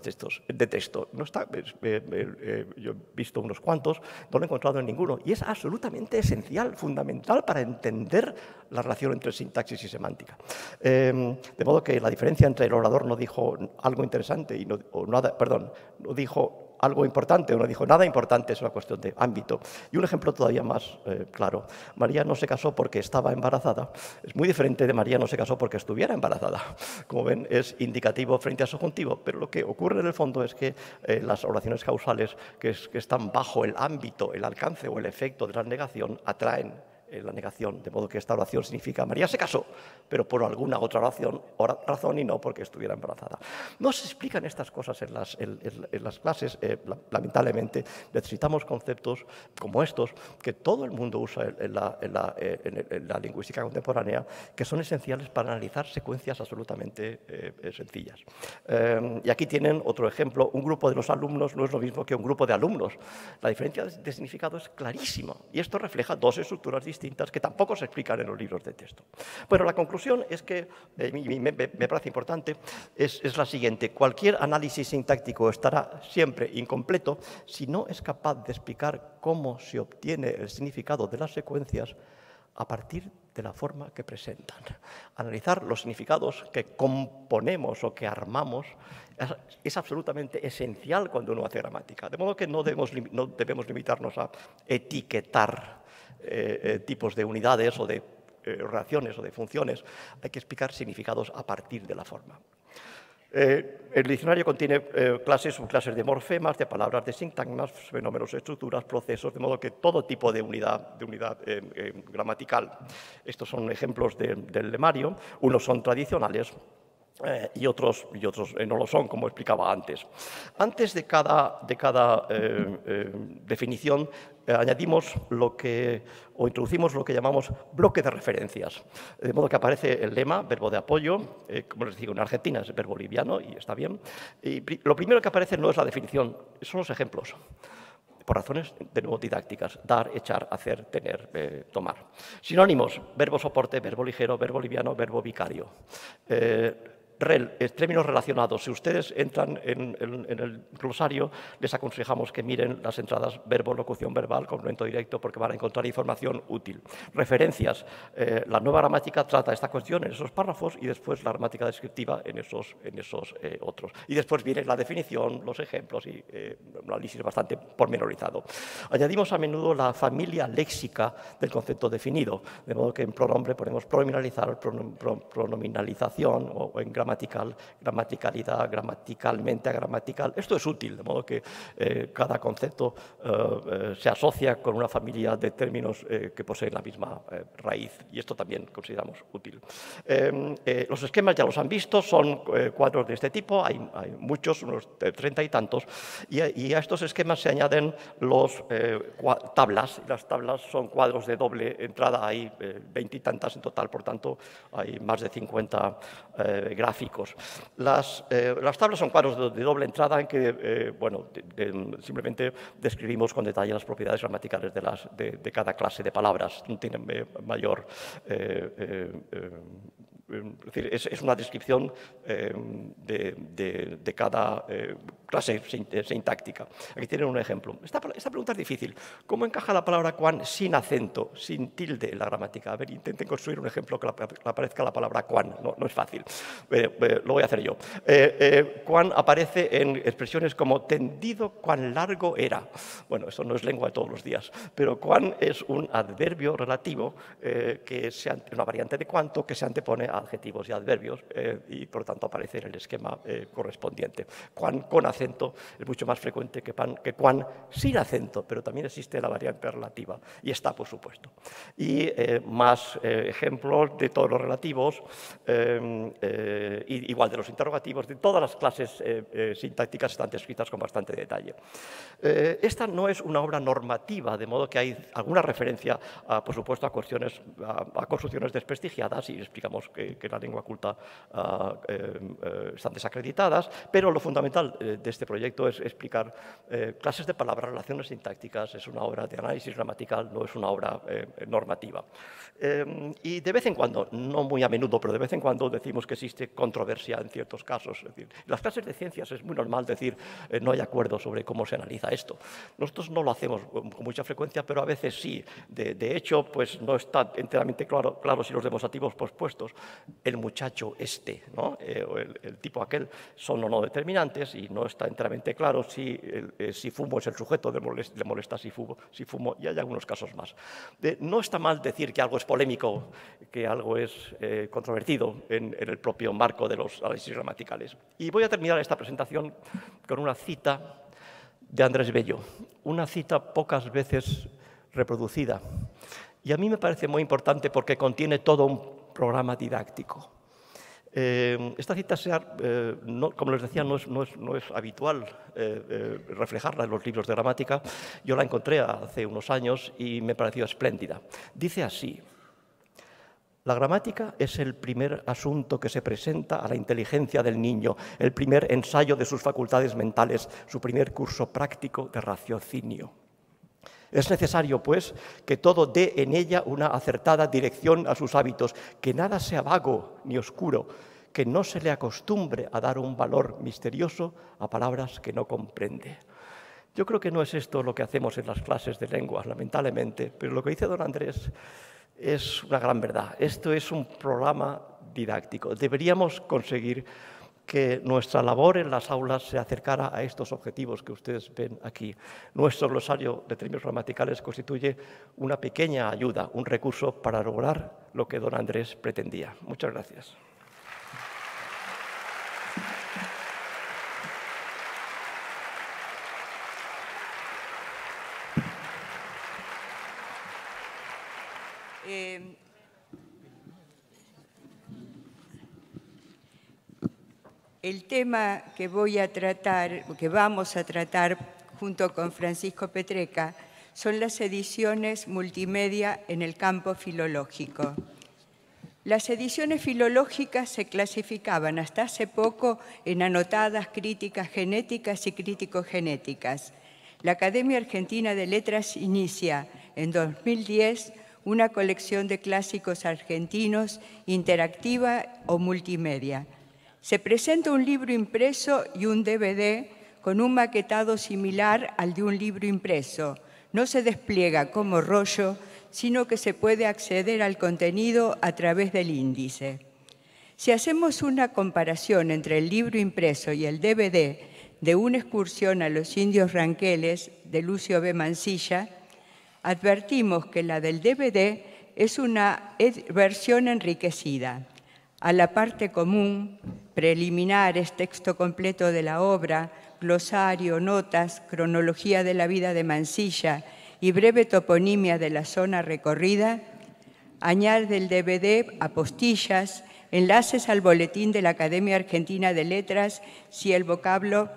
texto. No está, yo he visto unos cuantos, no lo he encontrado en ninguno. Y es absolutamente esencial, fundamental para entender la relación entre sintaxis y semántica. De modo que la diferencia entre el orador no dijo algo interesante no dijo algo importante, no dijo nada importante, es una cuestión de ámbito. Y un ejemplo todavía más claro. María no se casó porque estaba embarazada. Es muy diferente de María no se casó porque estuviera embarazada. Como ven, es indicativo frente a subjuntivo, pero lo que ocurre en el fondo es que las oraciones causales que están bajo el ámbito, el alcance o el efecto de la negación atraen la negación, de modo que esta oración significa María se casó, pero por alguna otra razón y no porque estuviera embarazada. No se explican estas cosas en las clases, lamentablemente. Necesitamos conceptos como estos que todo el mundo usa en la lingüística contemporánea, que son esenciales para analizar secuencias absolutamente sencillas. Y aquí tienen otro ejemplo. Un grupo de los alumnos no es lo mismo que un grupo de alumnos. La diferencia de significado es clarísima y esto refleja dos estructuras distintas distintas que tampoco se explican en los libros de texto. Bueno, la conclusión es que, me parece importante, es la siguiente. Cualquier análisis sintáctico estará siempre incompleto si no es capaz de explicar cómo se obtiene el significado de las secuencias a partir de la forma que presentan. Analizar los significados que componemos o que armamos es absolutamente esencial cuando uno hace gramática. De modo que no debemos limitarnos a etiquetar tipos de unidades o de relaciones o de funciones. Hay que explicar significados a partir de la forma. El diccionario contiene clases, subclases de morfemas, de palabras, de sintagmas, fenómenos, estructuras, procesos, de modo que todo tipo de unidad gramatical. Estos son ejemplos del lemario. Unos son tradicionales y otros no lo son, como explicaba antes. Antes de cada definición añadimos o introducimos lo que llamamos bloque de referencias, de modo que aparece el lema, verbo de apoyo, como les digo, en Argentina es el verbo liviano y está bien. Y lo primero que aparece no es la definición, son los ejemplos, por razones de nuevo didácticas: dar, echar, hacer, tener, tomar. Sinónimos: verbo soporte, verbo ligero, verbo liviano, verbo vicario. Términos relacionados. Si ustedes entran en el glosario, les aconsejamos que miren las entradas verbo, locución verbal, complemento directo, porque van a encontrar información útil. Referencias. La nueva gramática trata esta cuestión en esos párrafos y después la gramática descriptiva en esos otros. Y después viene la definición, los ejemplos y un análisis bastante pormenorizado. Añadimos a menudo la familia léxica del concepto definido, de modo que en pronombre ponemos pronominalizar, pronominalización o en gramaticalidad, gramaticalmente, agramatical. Esto es útil, de modo que cada concepto se asocia con una familia de términos que poseen la misma raíz, y esto también consideramos útil. Los esquemas ya los han visto, son cuadros de este tipo, hay muchos, unos 30 y tantos, y a estos esquemas se añaden tablas, y las tablas son cuadros de doble entrada, hay 20 y tantas en total, por tanto hay más de 50 gráficos. Las tablas son cuadros de doble entrada en que simplemente describimos con detalle las propiedades gramaticales de cada clase de palabras. No tienen mayor... es una descripción de cada clase sintáctica. Aquí tienen un ejemplo. Esta pregunta es difícil. ¿Cómo encaja la palabra cuan sin acento, sin tilde en la gramática? A ver, intenten construir un ejemplo que aparezca la palabra cuan. No es fácil. Lo voy a hacer yo. Cuan aparece en expresiones como tendido cuán largo era. Bueno, esto no es lengua de todos los días, pero cuan es un adverbio relativo que es una variante de cuanto que se antepone a adjetivos y adverbios y por lo tanto aparece en el esquema correspondiente. Cuan con acento es mucho más frecuente que cuan sin acento, pero también existe la variante relativa y está, por supuesto. Y más ejemplos de todos los relativos, igual de los interrogativos, de todas las clases sintácticas están descritas con bastante detalle. Esta no es una obra normativa, de modo que hay alguna referencia, por supuesto, a construcciones desprestigiadas y explicamos que la lengua culta están desacreditadas, pero lo fundamental de este proyecto es explicar clases de palabras, relaciones sintácticas. Es una obra de análisis gramatical, no es una obra normativa. Y de vez en cuando, no muy a menudo, pero de vez en cuando decimos que existe controversia en ciertos casos. Es decir, en las clases de ciencias es muy normal decir no hay acuerdo sobre cómo se analiza esto. Nosotros no lo hacemos con mucha frecuencia, pero a veces sí. De hecho, pues no está enteramente claro si los demostrativos pospuestos, el muchacho este, ¿no? O el tipo aquel, son o no determinantes, y no está enteramente claro si fumo es el sujeto, le molesta si fumo, y hay algunos casos más. No está mal decir que algo es polémico, que algo es controvertido en el propio marco de los análisis gramaticales. Y voy a terminar esta presentación con una cita de Andrés Bello, una cita pocas veces reproducida. Y a mí me parece muy importante porque contiene todo un programa didáctico. Esta cita, como les decía, no es habitual reflejarla en los libros de gramática. Yo la encontré hace unos años y me pareció espléndida. Dice así: la gramática es el primer asunto que se presenta a la inteligencia del niño, el primer ensayo de sus facultades mentales, su primer curso práctico de raciocinio. Es necesario, pues, que todo dé en ella una acertada dirección a sus hábitos, que nada sea vago ni oscuro, que no se le acostumbre a dar un valor misterioso a palabras que no comprende. Yo creo que no es esto lo que hacemos en las clases de lenguas, lamentablemente, pero lo que dice don Andrés es una gran verdad. Esto es un programa didáctico. Deberíamos conseguir que nuestra labor en las aulas se acercara a estos objetivos que ustedes ven aquí. Nuestro glosario de términos gramaticales constituye una pequeña ayuda, un recurso para lograr lo que don Andrés pretendía. Muchas gracias. El tema que vamos a tratar junto con Francisco Petreca son las ediciones multimedia en el campo filológico. Las ediciones filológicas se clasificaban hasta hace poco en anotadas, críticas genéticas y crítico-genéticas. La Academia Argentina de Letras inicia en 2010 una colección de clásicos argentinos interactiva o multimedia. Se presenta un libro impreso y un DVD con un maquetado similar al de un libro impreso. No se despliega como rollo, sino que se puede acceder al contenido a través del índice. Si hacemos una comparación entre el libro impreso y el DVD de Una excursión a los indios Ranqueles, de Lucio B. Mansilla, advertimos que la del DVD es una versión enriquecida. A la parte común, preliminares, texto completo de la obra, glosario, notas, cronología de la vida de Mansilla y breve toponimia de la zona recorrida, añade el DVD apostillas, enlaces al boletín de la Academia Argentina de Letras si el vocablo...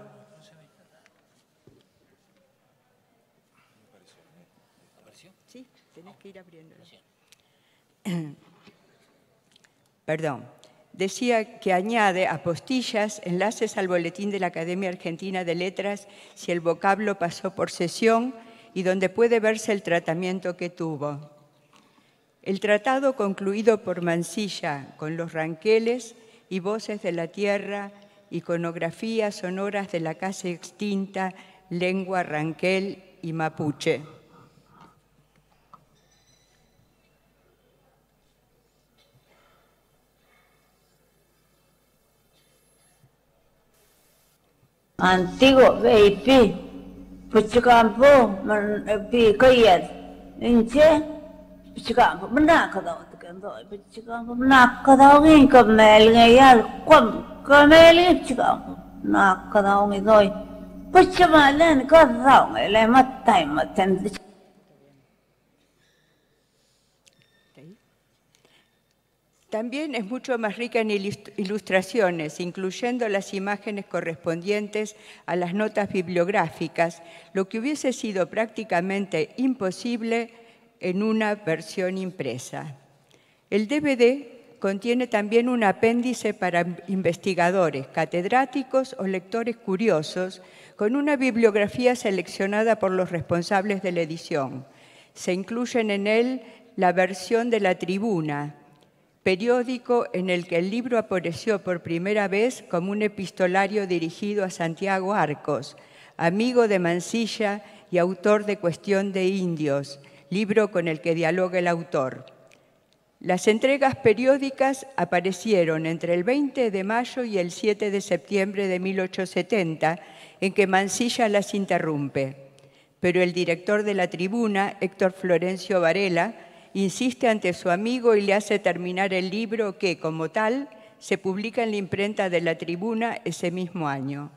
Sí, tenés que ir abriéndolo. Perdón. Decía que añade apostillas, enlaces al boletín de la Academia Argentina de Letras si el vocablo pasó por sesión y donde puede verse el tratamiento que tuvo. El tratado concluido por Mansilla con los ranqueles y voces de la tierra, iconografías sonoras de la casi extinta lengua ranquel y mapuche. Antiguo VIP, Puchicampo, Picoyet, Inche, Puchicampo, Manacado, Puchicampo, Nacado, Incomel, Gayal, Comel, Chicampo, Nacado, Midoy, Puchimalen, Gazao, Elemat Time, Attend. También es mucho más rica en ilustraciones, incluyendo las imágenes correspondientes a las notas bibliográficas, lo que hubiese sido prácticamente imposible en una versión impresa. El DVD contiene también un apéndice para investigadores, catedráticos o lectores curiosos, con una bibliografía seleccionada por los responsables de la edición. Se incluyen en él la versión de La Tribuna, periódico en el que el libro apareció por primera vez como un epistolario dirigido a Santiago Arcos, amigo de Mansilla y autor de Cuestión de Indios, libro con el que dialoga el autor. Las entregas periódicas aparecieron entre el 20 de mayo y el 7 de septiembre de 1870, en que Mansilla las interrumpe. Pero el director de La Tribuna, Héctor Florencio Varela, insiste ante su amigo y le hace terminar el libro que, como tal, se publica en la imprenta de La Tribuna ese mismo año.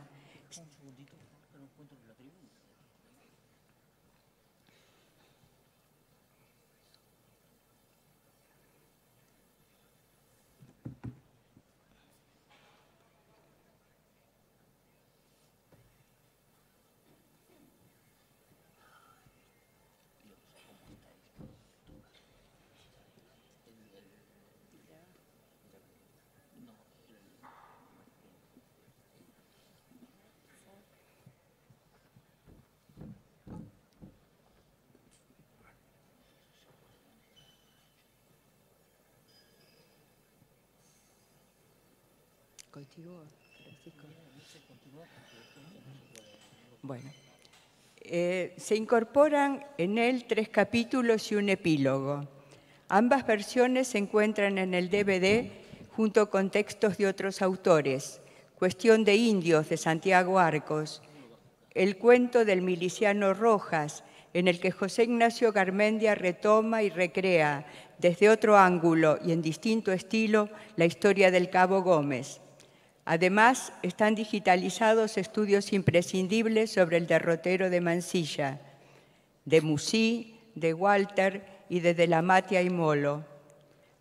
¿Continúo, Francisco? Bueno. Se incorporan en él 3 capítulos y un epílogo. Ambas versiones se encuentran en el DVD junto con textos de otros autores. Cuestión de indios, de Santiago Arcos. El cuento del miliciano Rojas, en el que José Ignacio Garmendia retoma y recrea, desde otro ángulo y en distinto estilo, la historia del Cabo Gómez. Además, están digitalizados estudios imprescindibles sobre el derrotero de Mansilla, de Musí, de Walter y de la Matia y Molo.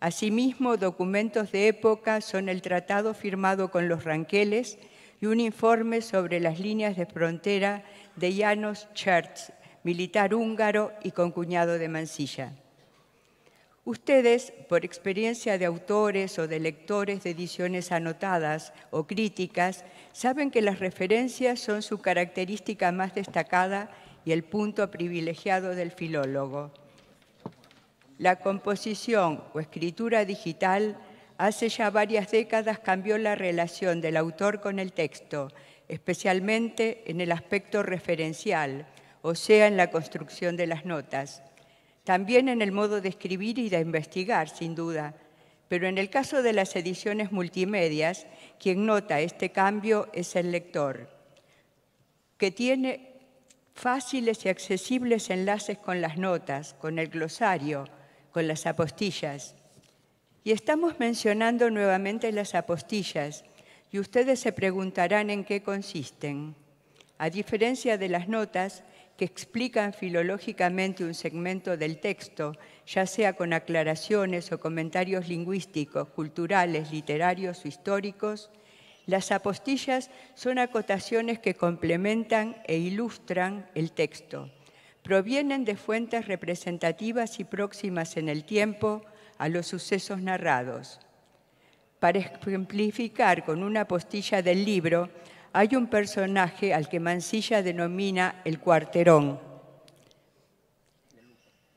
Asimismo, documentos de época son el tratado firmado con los ranqueles y un informe sobre las líneas de frontera de János Cherts, militar húngaro y concuñado de Mansilla. Ustedes, por experiencia de autores o de lectores de ediciones anotadas o críticas, saben que las referencias son su característica más destacada y el punto privilegiado del filólogo. La composición o escritura digital hace ya varias décadas cambió la relación del autor con el texto, especialmente en el aspecto referencial, o sea, en la construcción de las notas. También en el modo de escribir y de investigar, sin duda. Pero en el caso de las ediciones multimedias, quien nota este cambio es el lector, que tiene fáciles y accesibles enlaces con las notas, con el glosario, con las apostillas. Y estamos mencionando nuevamente las apostillas, y ustedes se preguntarán en qué consisten. A diferencia de las notas, que explican filológicamente un segmento del texto, ya sea con aclaraciones o comentarios lingüísticos, culturales, literarios o históricos, las apostillas son acotaciones que complementan e ilustran el texto. Provienen de fuentes representativas y próximas en el tiempo a los sucesos narrados. Para ejemplificar con una apostilla del libro, hay un personaje al que Mansilla denomina el cuarterón.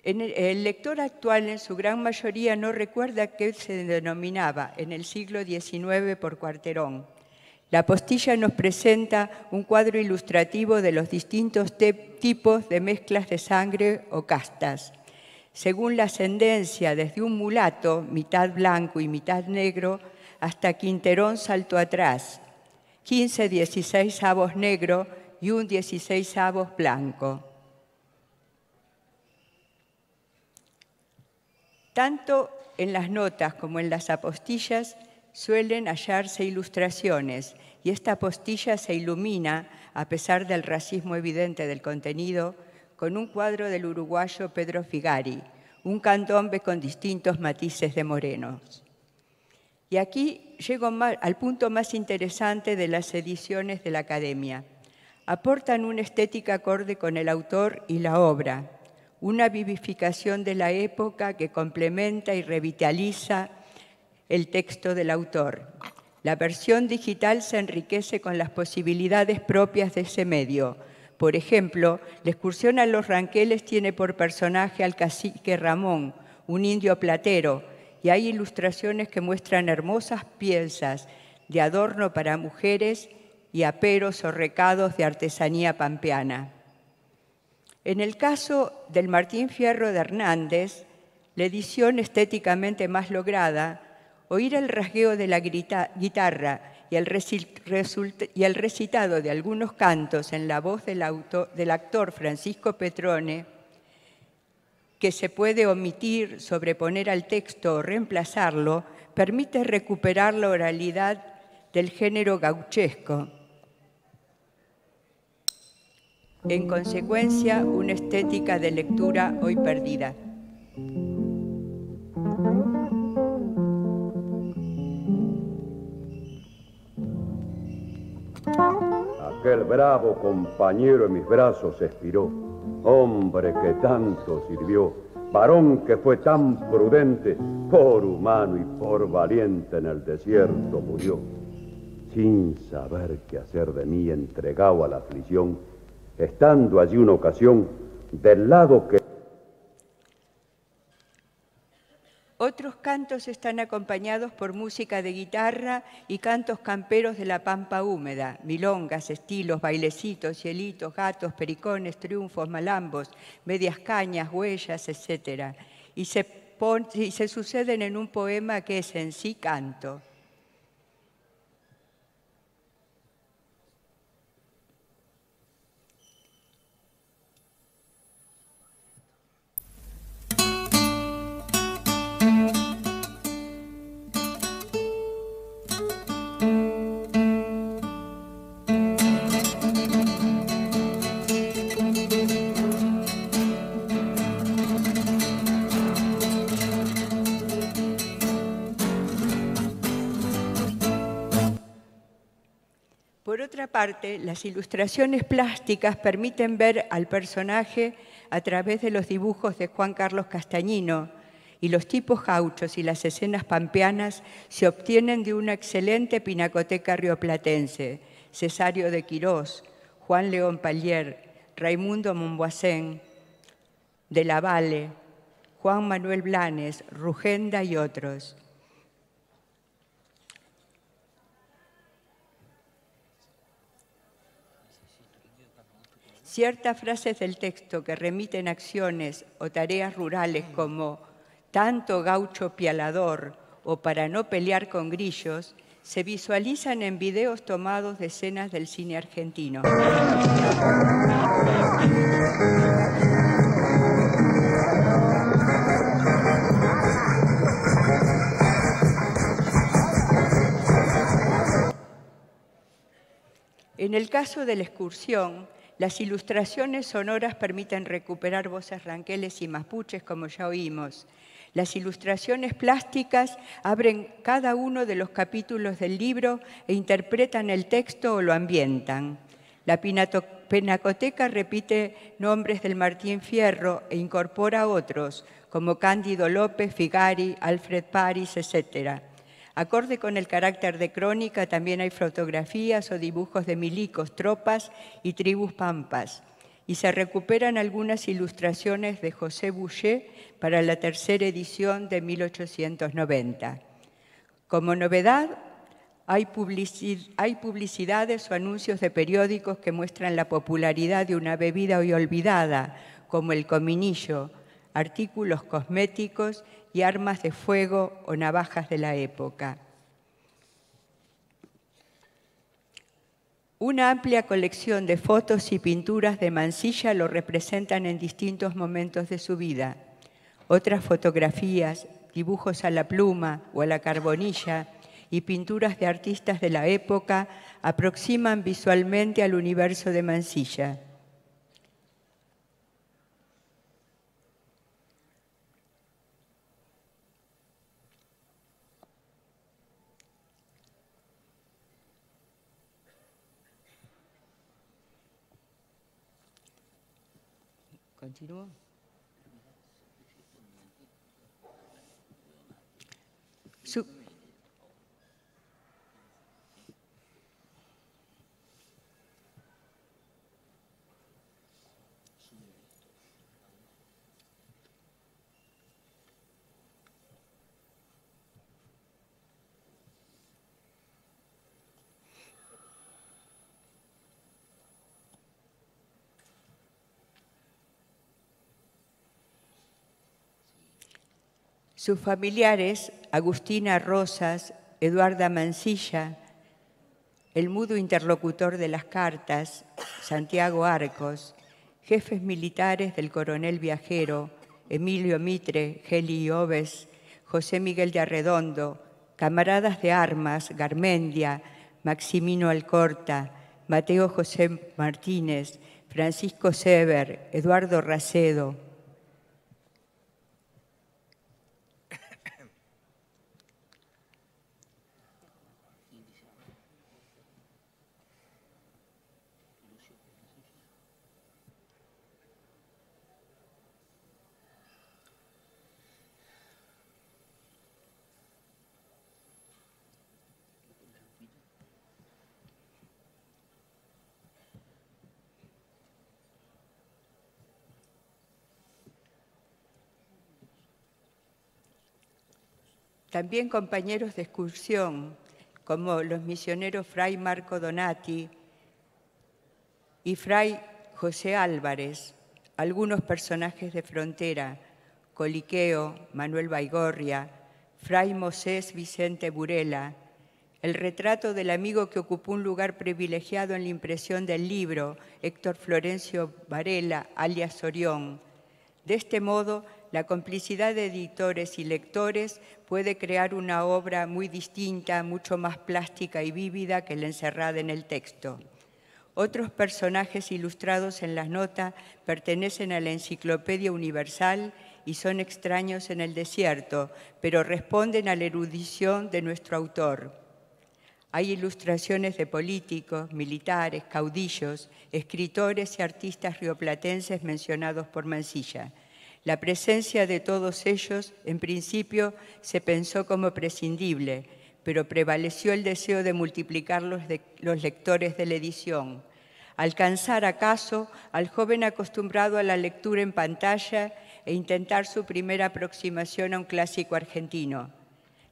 El lector actual, en su gran mayoría, no recuerda qué se denominaba en el siglo XIX por cuarterón. La apostilla nos presenta un cuadro ilustrativo de los distintos tipos de mezclas de sangre o castas. Según la ascendencia, desde un mulato, mitad blanco y mitad negro, hasta Quinterón salto atrás, 15 16avos negro y un 16avos blanco. Tanto en las notas como en las apostillas suelen hallarse ilustraciones y esta apostilla se ilumina, a pesar del racismo evidente del contenido, con un cuadro del uruguayo Pedro Figari, un candombe con distintos matices de morenos. Y aquí llego al punto más interesante de las ediciones de la Academia. Aportan una estética acorde con el autor y la obra, una vivificación de la época que complementa y revitaliza el texto del autor. La versión digital se enriquece con las posibilidades propias de ese medio. Por ejemplo, la excursión a los ranqueles tiene por personaje al cacique Ramón, un indio platero, y hay ilustraciones que muestran hermosas piezas de adorno para mujeres y aperos o recados de artesanía pampeana. En el caso del Martín Fierro de Hernández, la edición estéticamente más lograda, oír el rasgueo de la guitarra y el recitado de algunos cantos en la voz del actor Francisco Petrone, que se puede omitir, sobreponer al texto o reemplazarlo, permite recuperar la oralidad del género gauchesco. En consecuencia, una estética de lectura hoy perdida. Aquel bravo compañero en mis brazos expiró, hombre que tanto sirvió, varón que fue tan prudente, por humano y por valiente en el desierto murió, sin saber qué hacer de mí, entregado a la aflicción, estando allí una ocasión del lado que... Otros cantos cantos están acompañados por música de guitarra y cantos camperos de la pampa húmeda, milongas, estilos, bailecitos, hielitos, gatos, pericones, triunfos, malambos, medias cañas, huellas, etc. Y se suceden en un poema que es en sí canto. Por otra parte, las ilustraciones plásticas permiten ver al personaje a través de los dibujos de Juan Carlos Castañino, y los tipos gauchos y las escenas pampeanas se obtienen de una excelente pinacoteca rioplatense: Cesario de Quirós, Juan León Pallier, Raimundo Monvoisin, de la Valle, Juan Manuel Blanes, Rugenda y otros. Ciertas frases del texto que remiten acciones o tareas rurales como tanto gaucho pialador o para no pelear con grillos se visualizan en videos tomados de escenas del cine argentino. En el caso de la excursión, las ilustraciones sonoras permiten recuperar voces ranqueles y mapuches, como ya oímos. Las ilustraciones plásticas abren cada uno de los capítulos del libro e interpretan el texto o lo ambientan. La pinacoteca repite nombres del Martín Fierro e incorpora otros, como Cándido López, Figari, Alfred Paris, etc. Acorde con el carácter de crónica, también hay fotografías o dibujos de milicos, tropas y tribus pampas. Y se recuperan algunas ilustraciones de José Boucher para la tercera edición de 1890. Como novedad, hay publicidades o anuncios de periódicos que muestran la popularidad de una bebida hoy olvidada, como el cominillo, artículos cosméticos y armas de fuego o navajas de la época. Una amplia colección de fotos y pinturas de Mansilla lo representan en distintos momentos de su vida. Otras fotografías, dibujos a la pluma o a la carbonilla y pinturas de artistas de la época aproximan visualmente al universo de Mansilla. ¿Continúo? Sus familiares, Agustina Rosas, Eduarda Mansilla, el mudo interlocutor de las cartas, Santiago Arcos, jefes militares del coronel Viajero, Emilio Mitre, Geli Oves, José Miguel de Arredondo, camaradas de armas, Garmendia, Maximino Alcorta, Mateo José Martínez, Francisco Sever, Eduardo Racedo. También compañeros de excursión, como los misioneros Fray Marco Donati y Fray José Álvarez, algunos personajes de frontera, Coliqueo, Manuel Baigorria, Fray Mosés Vicente Burela, el retrato del amigo que ocupó un lugar privilegiado en la impresión del libro, Héctor Florencio Varela, alias Orión. De este modo, la complicidad de editores y lectores puede crear una obra muy distinta, mucho más plástica y vívida que la encerrada en el texto. Otros personajes ilustrados en las notas pertenecen a la Enciclopedia Universal y son extraños en el desierto, pero responden a la erudición de nuestro autor. Hay ilustraciones de políticos, militares, caudillos, escritores y artistas rioplatenses mencionados por Mansilla. La presencia de todos ellos, en principio, se pensó como prescindible, pero prevaleció el deseo de multiplicar los lectores de la edición. Alcanzar acaso al joven acostumbrado a la lectura en pantalla e intentar su primera aproximación a un clásico argentino.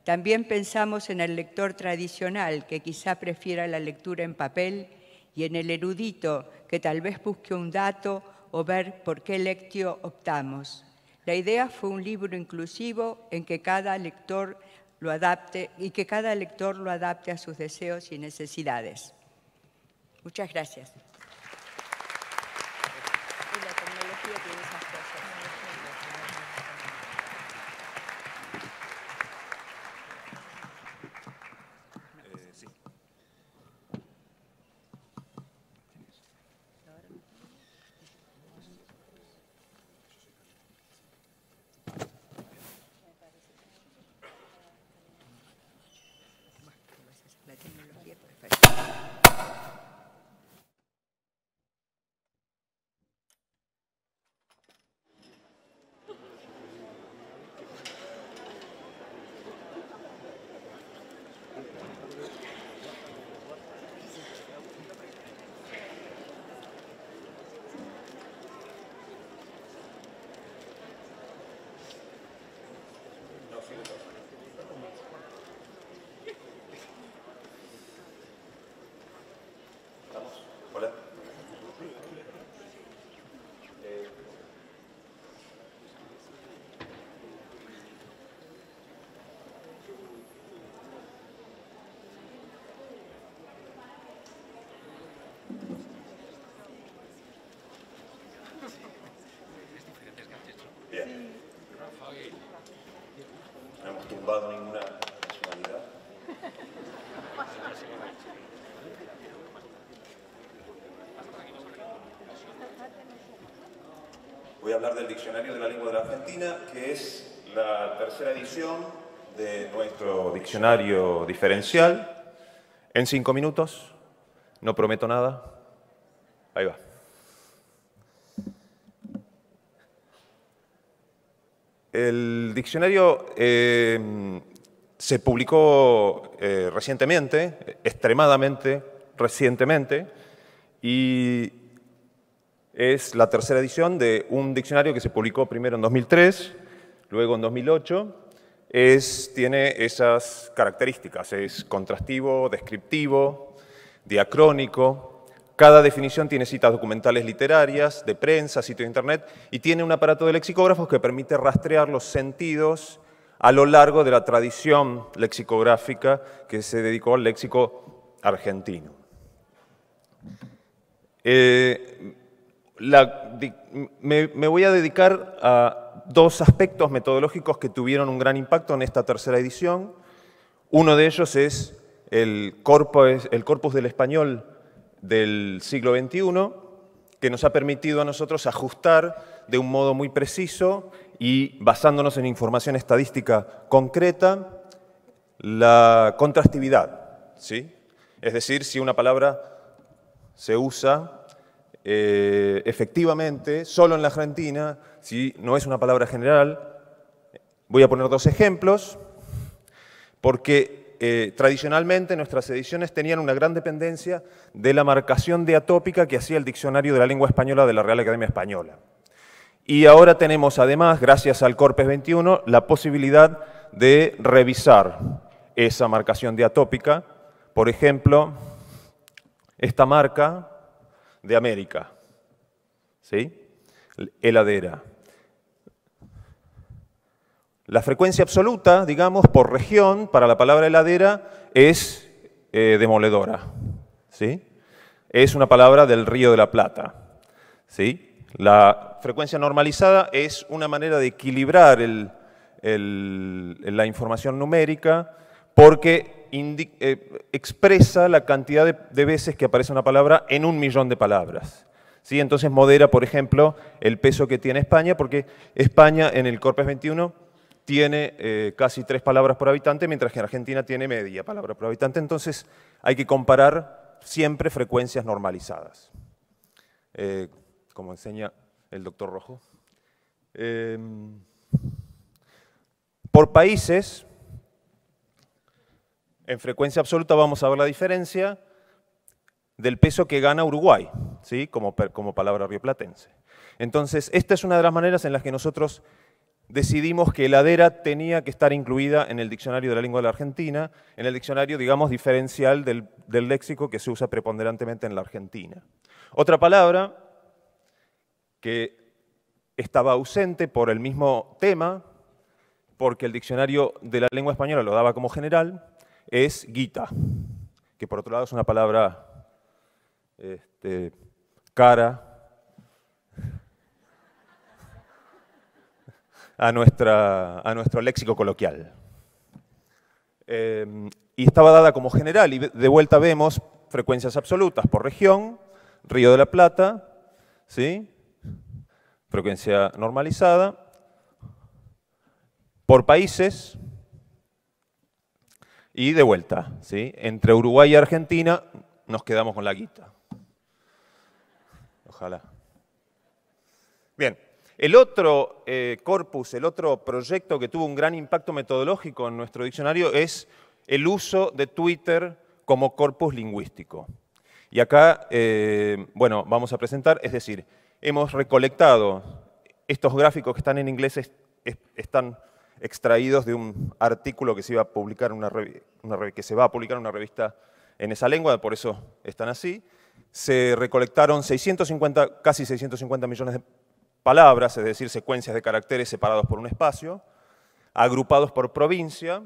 También pensamos en el lector tradicional, que quizá prefiera la lectura en papel, y en el erudito, que tal vez busque un dato o ver por qué lectio optamos. La idea fue un libro inclusivo en que cada lector lo adapte a sus deseos y necesidades. Muchas gracias. Y la tecnología tiene esas cosas. La tecnología perfecta. Hola. Bien. No hemos tumbado ninguna nacionalidad. Voy a hablar del Diccionario de la Lengua de la Argentina, que es la tercera edición de nuestro diccionario diferencial. En 5 minutos, no prometo nada. Ahí va. El diccionario se publicó recientemente, extremadamente recientemente, y es la tercera edición de un diccionario que se publicó primero en 2003, luego en 2008. Tiene esas características, es contrastivo, descriptivo, diacrónico. Cada definición tiene citas documentales literarias, de prensa, sitio de internet, y tiene un aparato de lexicógrafos que permite rastrear los sentidos a lo largo de la tradición lexicográfica que se dedicó al léxico argentino. Me voy a dedicar a 2 aspectos metodológicos que tuvieron un gran impacto en esta tercera edición. Uno de ellos es el corpus del español del siglo XXI, que nos ha permitido a nosotros ajustar de un modo muy preciso y basándonos en información estadística concreta la contrastividad, ¿sí? Es decir, si una palabra se usa efectivamente solo en la Argentina, si no es una palabra general. Voy a poner 2 ejemplos, porque tradicionalmente nuestras ediciones tenían una gran dependencia de la marcación diatópica que hacía el Diccionario de la Lengua Española de la Real Academia Española. Y ahora tenemos además, gracias al Corpes 21, la posibilidad de revisar esa marcación diatópica. Por ejemplo, esta marca de América, ¿sí? Heladera. La frecuencia absoluta, digamos, por región, para la palabra heladera, es demoledora, ¿sí? Es una palabra del Río de la Plata, ¿sí? La frecuencia normalizada es una manera de equilibrar la información numérica porque expresa la cantidad de veces que aparece una palabra en 1.000.000 de palabras. ¿Sí? Entonces modera, por ejemplo, el peso que tiene España, porque España en el Corpes 21 tiene casi 3 palabras por habitante, mientras que en Argentina tiene media palabra por habitante. Entonces hay que comparar siempre frecuencias normalizadas, como enseña el doctor Rojo. Por países, en frecuencia absoluta vamos a ver la diferencia del peso que gana Uruguay, ¿sí? como palabra rioplatense. Entonces, esta es una de las maneras en las que nosotros decidimos que heladera tenía que estar incluida en el diccionario de la lengua de la Argentina, en el diccionario, digamos, diferencial del léxico que se usa preponderantemente en la Argentina. Otra palabra que estaba ausente por el mismo tema, porque el diccionario de la lengua española lo daba como general, es guita, que por otro lado es una palabra cara a nuestro léxico coloquial. Y estaba dada como general, y de vuelta vemos frecuencias absolutas por región, Río de la Plata, ¿sí? Frecuencia normalizada, por países, y de vuelta, ¿sí? Entre Uruguay y Argentina nos quedamos con la guita. Ojalá. Bien, el otro corpus, el otro proyecto que tuvo un gran impacto metodológico en nuestro diccionario es el uso de Twitter como corpus lingüístico. Y acá, bueno, vamos a presentar, es decir, hemos recolectado estos gráficos que están en inglés, están extraídos de un artículo que se iba a publicar que se va a publicar en una revista en esa lengua, por eso están así. Se recolectaron casi 650 millones de palabras, es decir, secuencias de caracteres separados por un espacio, agrupados por provincia,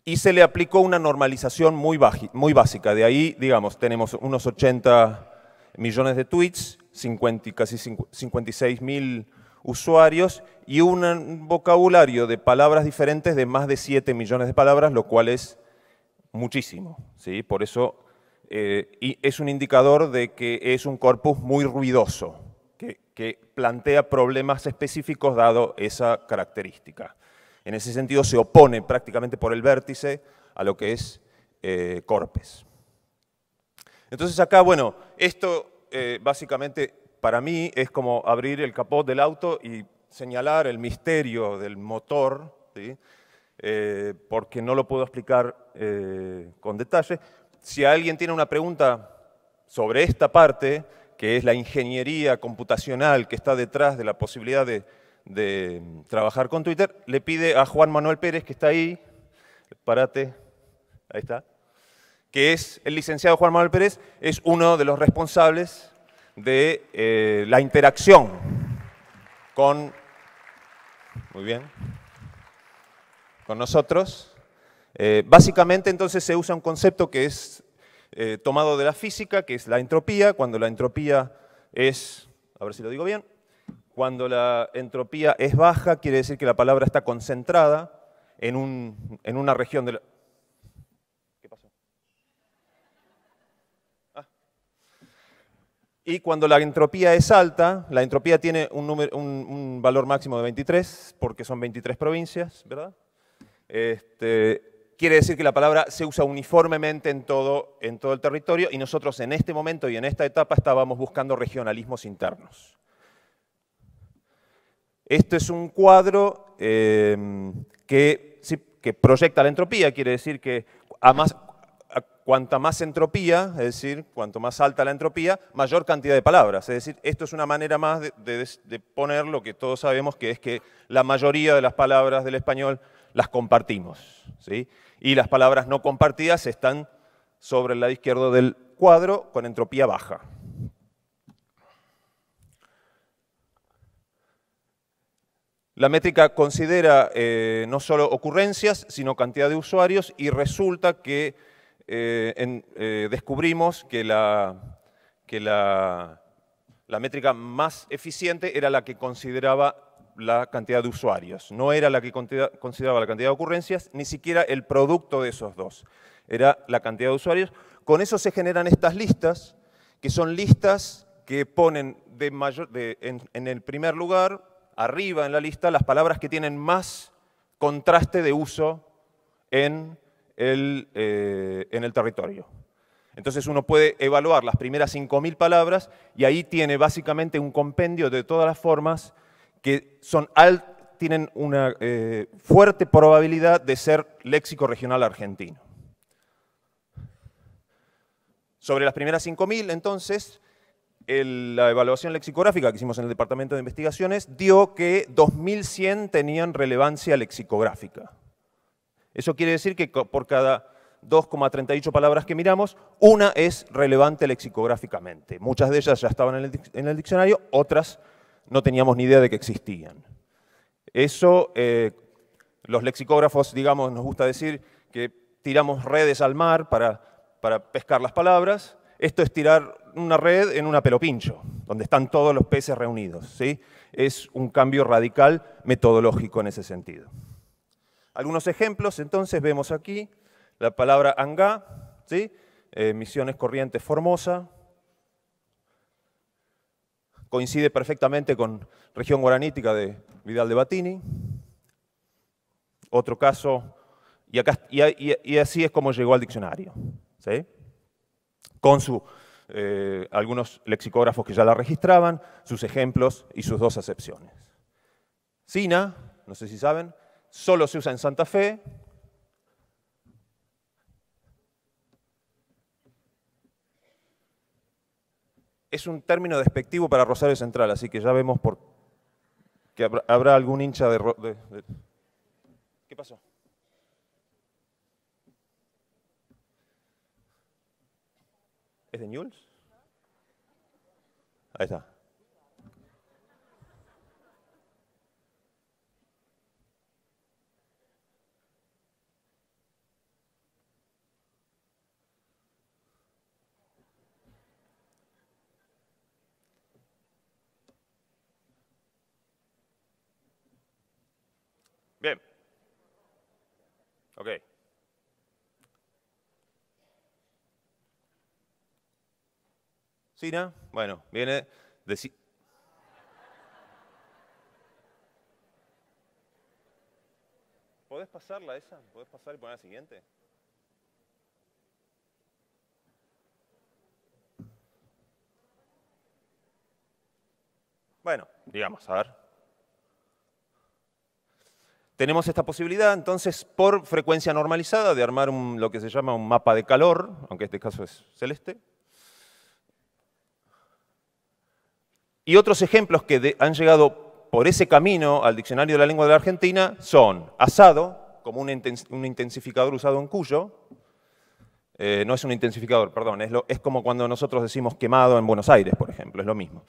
y se le aplicó una normalización muy básica. De ahí, digamos, tenemos unos 80 millones de tweets, casi 56.000 usuarios y un vocabulario de palabras diferentes de más de 7 millones de palabras, lo cual es muchísimo, ¿sí? Por eso y es un indicador de que es un corpus muy ruidoso, que plantea problemas específicos dado esa característica. En ese sentido se opone prácticamente por el vértice a lo que es Corpes. Entonces acá, bueno, esto básicamente para mí es como abrir el capó del auto y señalar el misterio del motor, ¿sí? Porque no lo puedo explicar con detalle. Si alguien tiene una pregunta sobre esta parte, que es la ingeniería computacional que está detrás de la posibilidad de trabajar con Twitter, le pide a Juan Manuel Pérez, que está ahí, párate, ahí está, que es el licenciado Juan Manuel Pérez, es uno de los responsables de la interacción con, muy bien, con nosotros. Básicamente entonces se usa un concepto que es tomado de la física, que es la entropía. Cuando la entropía es, a ver si lo digo bien, cuando la entropía es baja, quiere decir que la palabra está concentrada en una región de la... ¿Qué pasó? Y cuando la entropía es alta, la entropía tiene un valor máximo de 23, porque son 23 provincias, ¿verdad? Quiere decir que la palabra se usa uniformemente en todo el territorio, y nosotros en este momento y en esta etapa estábamos buscando regionalismos internos. Este es un cuadro que proyecta la entropía, quiere decir que cuanta más entropía, es decir, cuanto más alta la entropía, mayor cantidad de palabras. Es decir, esto es una manera más de poner lo que todos sabemos, que es que la mayoría de las palabras del español las compartimos, ¿sí? Y las palabras no compartidas están sobre el lado izquierdo del cuadro con entropía baja. La métrica considera no solo ocurrencias, sino cantidad de usuarios, y resulta que descubrimos que la métrica más eficiente era la que consideraba la cantidad de usuarios. No era la que consideraba la cantidad de ocurrencias, ni siquiera el producto de esos dos. Era la cantidad de usuarios. Con eso se generan estas listas, que son listas que ponen en el primer lugar, arriba en la lista, las palabras que tienen más contraste de uso en el territorio. Entonces uno puede evaluar las primeras 5.000 palabras y ahí tiene básicamente un compendio de todas las formas que tienen una fuerte probabilidad de ser léxico regional argentino. Sobre las primeras 5.000, entonces, la evaluación lexicográfica que hicimos en el Departamento de Investigaciones dio que 2.100 tenían relevancia lexicográfica. Eso quiere decir que por cada 2,38 palabras que miramos, una es relevante lexicográficamente. Muchas de ellas ya estaban en el diccionario, otras no teníamos ni idea de que existían. Eso, los lexicógrafos, digamos, nos gusta decir que tiramos redes al mar para pescar las palabras. Esto es tirar una red en una pelopincho, donde están todos los peces reunidos, ¿sí? Es un cambio radical metodológico en ese sentido. Algunos ejemplos, entonces, vemos aquí la palabra Angá, ¿sí? Misiones Corrientes Formosa. Coincide perfectamente con región guaranítica de Vidal de Batini. Otro caso, y así es como llegó al diccionario, ¿sí? Con algunos lexicógrafos que ya la registraban, sus ejemplos y sus dos acepciones. Sina, no sé si saben, solo se usa en Santa Fe. Es un término despectivo para Rosario Central, así que ya vemos que habrá algún hincha de... ¿Qué pasó? ¿Es de Newell's? Ahí está. Bien. Ok. Sina, bueno, viene de... ¿Podés pasarla esa? ¿Podés pasar y poner la siguiente? Bueno, digamos, a ver. Tenemos esta posibilidad, entonces, por frecuencia normalizada, de armar lo que se llama un mapa de calor, aunque este caso es celeste. Y otros ejemplos que han llegado por ese camino al Diccionario de la Lengua de la Argentina son asado, como un intensificador usado en Cuyo. No es un intensificador, perdón, es como cuando nosotros decimos quemado en Buenos Aires, por ejemplo, es lo mismo.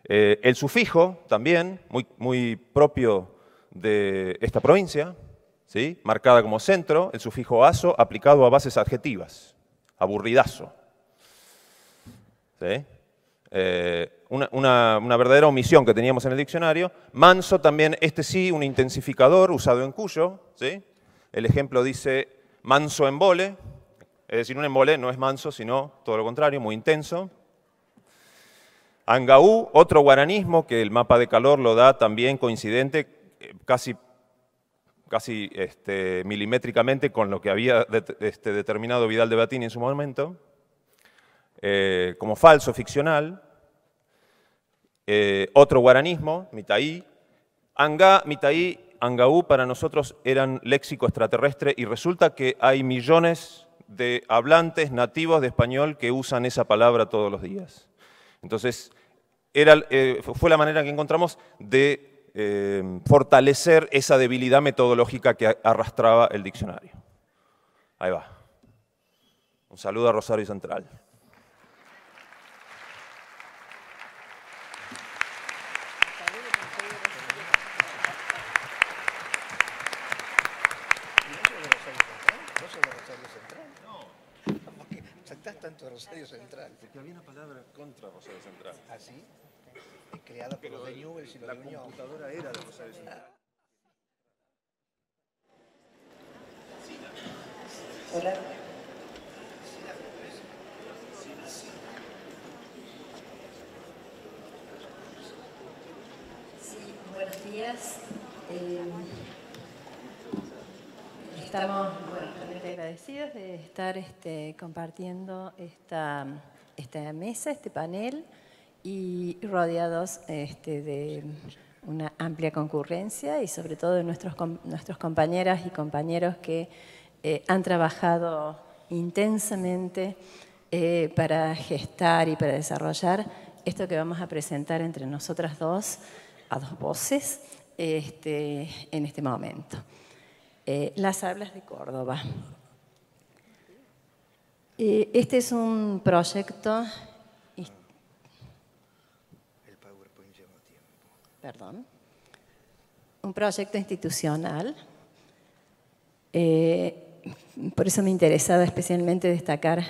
El sufijo, también, muy propio de esta provincia, ¿sí? Marcada como centro, el sufijo aso aplicado a bases adjetivas, aburridazo. ¿Sí? Una verdadera omisión que teníamos en el diccionario. Manso también, este sí, un intensificador usado en Cuyo, ¿sí? El ejemplo dice manso embole, es decir, un embole no es manso, sino todo lo contrario, muy intenso. Angaú, otro guaranismo que el mapa de calor lo da también coincidente, casi milimétricamente con lo que había determinado Vidal de Batini en su momento, como falso, ficcional. Otro guaranismo, mitaí. Angá, mitaí, angaú para nosotros eran léxico extraterrestre y resulta que hay millones de hablantes nativos de español que usan esa palabra todos los días. Entonces, fue la manera que encontramos de fortalecer esa debilidad metodológica que arrastraba el diccionario. Ahí va. Un saludo a Rosario Central. Tanto Rosario Central. Porque había una palabra contra Rosario Central. ¿Ah, sí? Creada por los de Newell's y los de Unión. La computadora era de Rosario Central. Hola. Sí, buenos días. Estamos realmente agradecidos de estar compartiendo esta mesa, este panel, y rodeados de una amplia concurrencia y sobre todo de nuestros compañeras y compañeros que han trabajado intensamente para gestar y para desarrollar esto que vamos a presentar entre nosotras dos, a dos voces, en este momento. Las hablas de Córdoba. Este es un proyecto... El PowerPoint lleva tiempo. Perdón. Un proyecto institucional. Por eso me interesaba especialmente destacar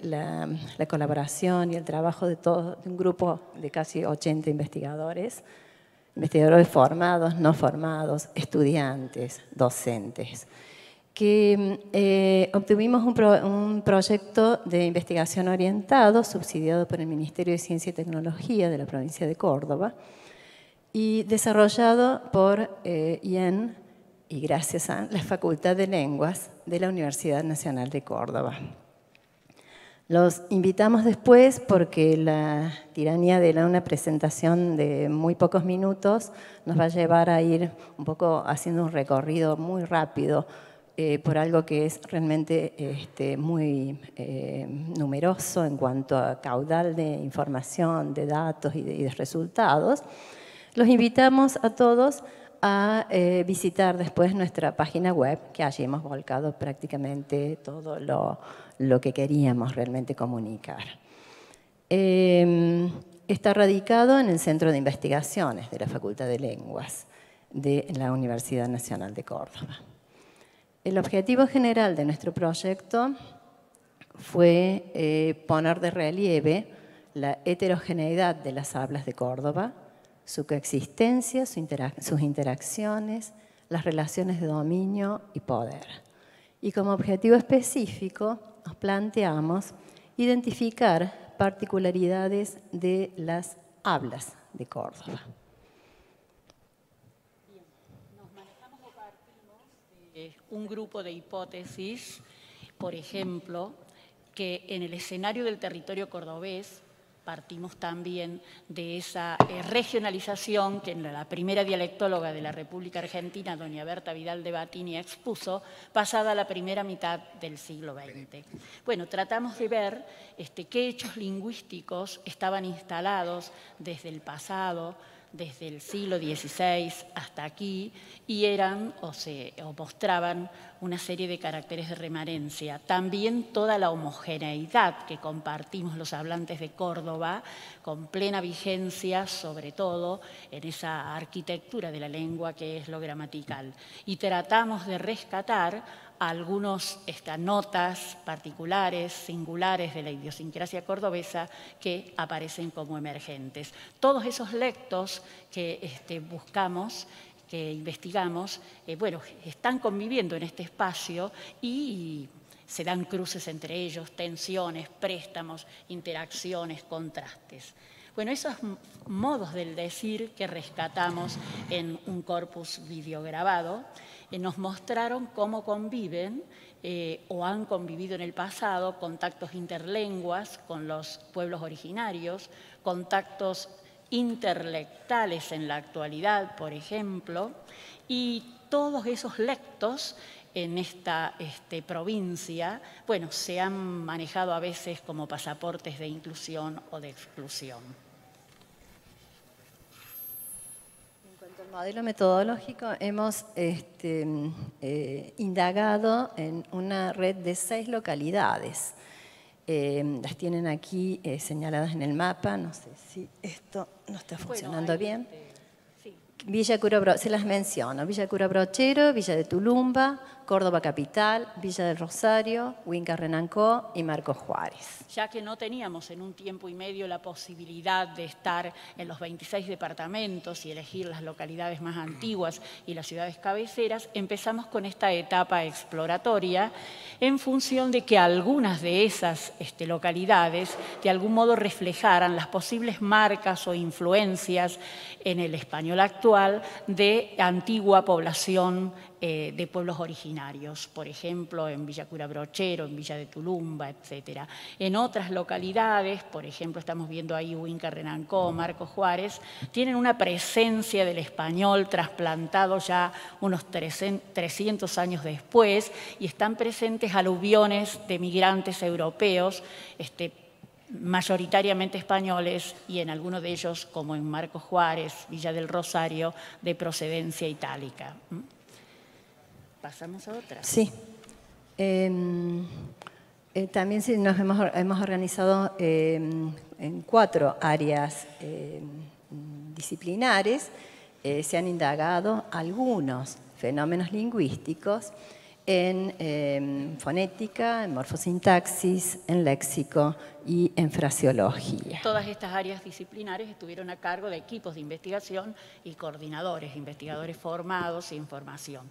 la colaboración y el trabajo de un grupo de casi 80 investigadores formados, no formados, estudiantes, docentes, que obtuvimos un proyecto de investigación orientado, subsidiado por el Ministerio de Ciencia y Tecnología de la provincia de Córdoba y desarrollado por IEN y gracias a la Facultad de Lenguas de la Universidad Nacional de Córdoba. Los invitamos después porque la tiranía de una presentación de muy pocos minutos nos va a llevar a ir un poco haciendo un recorrido muy rápido por algo que es realmente muy numeroso en cuanto a caudal de información, de datos y de resultados. Los invitamos a todos a visitar después nuestra página web, que allí hemos volcado prácticamente todo lo que queríamos realmente comunicar. Está radicado en el Centro de Investigaciones de la Facultad de Lenguas de la Universidad Nacional de Córdoba. El objetivo general de nuestro proyecto fue poner de relieve la heterogeneidad de las hablas de Córdoba, su coexistencia, sus interacciones, las relaciones de dominio y poder. Y como objetivo específico nos planteamos identificar particularidades de las hablas de Córdoba. Bien, nos manejamos o partimos de un grupo de hipótesis, por ejemplo, que en el escenario del territorio cordobés partimos también de esa regionalización que en la primera dialectóloga de la República Argentina, doña Berta Vidal de Batini, expuso, pasada la primera mitad del siglo XX. Bueno, tratamos de ver qué hechos lingüísticos estaban instalados desde el pasado, desde el siglo XVI hasta aquí, y eran o mostraban una serie de caracteres de remanencia. También toda la homogeneidad que compartimos los hablantes de Córdoba, con plena vigencia, sobre todo en esa arquitectura de la lengua que es lo gramatical. Y tratamos de rescatar algunas notas particulares, singulares de la idiosincrasia cordobesa que aparecen como emergentes. Todos esos lectos que buscamos, que investigamos, bueno, están conviviendo en este espacio y se dan cruces entre ellos, tensiones, préstamos, interacciones, contrastes. Bueno, esos modos del decir que rescatamos en un corpus videograbado nos mostraron cómo conviven o han convivido en el pasado contactos interlenguas con los pueblos originarios, contactos interlectales en la actualidad, por ejemplo, y todos esos lectos en esta provincia, bueno, se han manejado a veces como pasaportes de inclusión o de exclusión. En cuanto al modelo metodológico, hemos indagado en una red de 6 localidades. Las tienen aquí señaladas en el mapa, no sé si esto no está funcionando bien. Sí. Villa Cura, se las menciono, Villa Cura Brochero, Villa de Tulumba, Córdoba Capital, Villa del Rosario, Huinca Renancó y Marcos Juárez. Ya que no teníamos en un tiempo y medio la posibilidad de estar en los 26 departamentos y elegir las localidades más antiguas y las ciudades cabeceras, empezamos con esta etapa exploratoria en función de que algunas de esas localidades de algún modo reflejaran las posibles marcas o influencias en el español actual de antigua población de pueblos originarios, por ejemplo, en Villa Cura Brochero, en Villa de Tulumba, etc. En otras localidades, por ejemplo, estamos viendo ahí Huinca Renancó, Marcos Juárez, tienen una presencia del español trasplantado ya unos 300 años después y están presentes aluviones de migrantes europeos, mayoritariamente españoles y en algunos de ellos, como en Marcos Juárez, Villa del Rosario, de procedencia itálica. Pasamos a otra. Sí. También sí, nos hemos organizado en 4 áreas disciplinares. Se han indagado algunos fenómenos lingüísticos en fonética, en morfosintaxis, en léxico y en fraseología. Todas estas áreas disciplinares estuvieron a cargo de equipos de investigación y coordinadores, investigadores formados e información.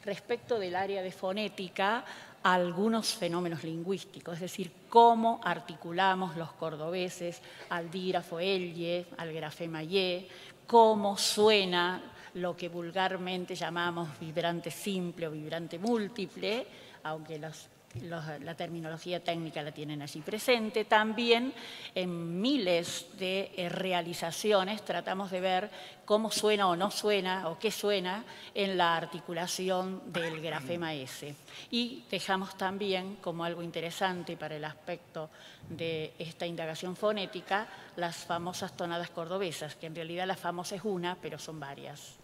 Respecto del área de fonética, algunos fenómenos lingüísticos, es decir, cómo articulamos los cordobeses al dígrafo elle, al grafema ye, cómo suena lo que vulgarmente llamamos vibrante simple o vibrante múltiple, aunque la terminología técnica la tienen allí presente. También en miles de realizaciones tratamos de ver cómo suena o no suena, o qué suena en la articulación del grafema S. Y dejamos también, como algo interesante para el aspecto de esta indagación fonética, las famosas tonadas cordobesas, que en realidad la famosa es una, pero son varias.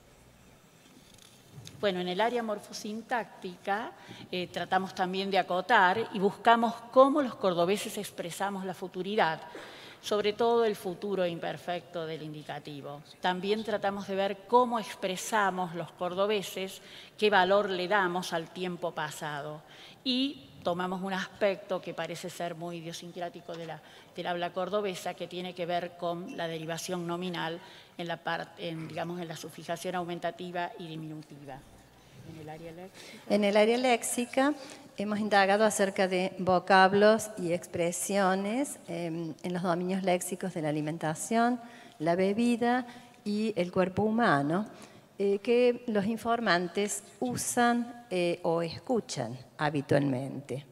Bueno, en el área morfosintáctica tratamos también de acotar y buscamos cómo los cordobeses expresamos la futuridad, sobre todo el futuro imperfecto del indicativo. También tratamos de ver cómo expresamos los cordobeses, qué valor le damos al tiempo pasado. Y tomamos un aspecto que parece ser muy idiosincrático del habla cordobesa, que tiene que ver con la derivación nominal en la sufijación aumentativa y diminutiva. En el área léxica hemos indagado acerca de vocablos y expresiones en los dominios léxicos de la alimentación, la bebida y el cuerpo humano, que los informantes usan o escuchan habitualmente.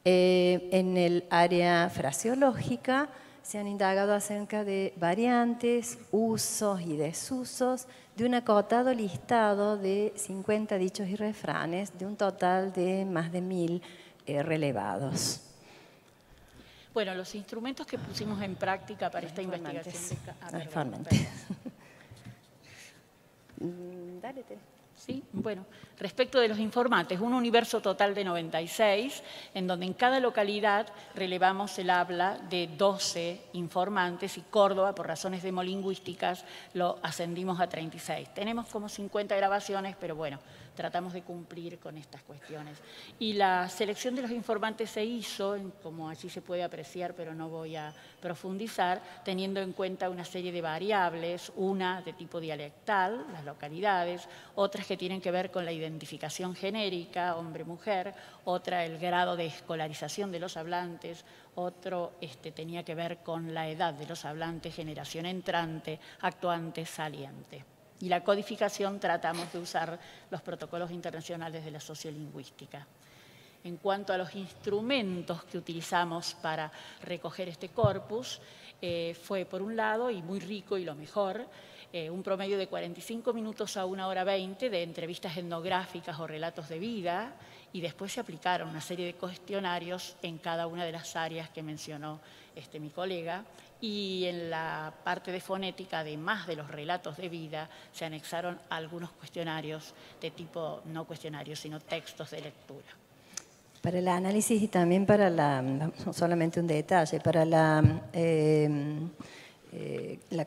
En el área fraseológica se han indagado acerca de variantes, usos y desusos de un acotado listado de 50 dichos y refranes de un total de más de 1000 relevados. Bueno, los instrumentos que pusimos en práctica para esta investigación... Dale, Tere. Sí, bueno, respecto de los informantes, un universo total de 96, en donde en cada localidad relevamos el habla de 12 informantes y Córdoba, por razones demolingüísticas, lo ascendimos a 36. Tenemos como 50 grabaciones, pero bueno, tratamos de cumplir con estas cuestiones. Y la selección de los informantes se hizo, como allí se puede apreciar, pero no voy a profundizar, teniendo en cuenta una serie de variables, una de tipo dialectal, las localidades, otras que tienen que ver con la identificación genérica, hombre-mujer, otra el grado de escolarización de los hablantes, otro tenía que ver con la edad de los hablantes, generación entrante, actuante, saliente. Y la codificación tratamos de usar los protocolos internacionales de la sociolingüística. En cuanto a los instrumentos que utilizamos para recoger este corpus, fue por un lado, y muy rico y lo mejor, un promedio de 45 minutos a 1 hora 20 de entrevistas etnográficas o relatos de vida, y después se aplicaron una serie de cuestionarios en cada una de las áreas que mencionó mi colega, y en la parte de fonética, además de los relatos de vida, se anexaron algunos cuestionarios de tipo, no cuestionarios, sino textos de lectura. Para el análisis y también para solamente un detalle, para la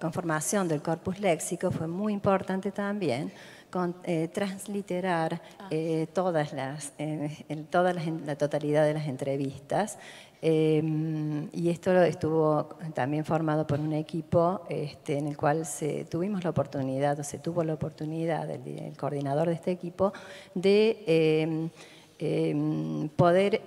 conformación del corpus léxico fue muy importante también transliterar la totalidad de las entrevistas. Y esto estuvo también formado por un equipo en el cual se tuvo la oportunidad, el coordinador de este equipo, de poder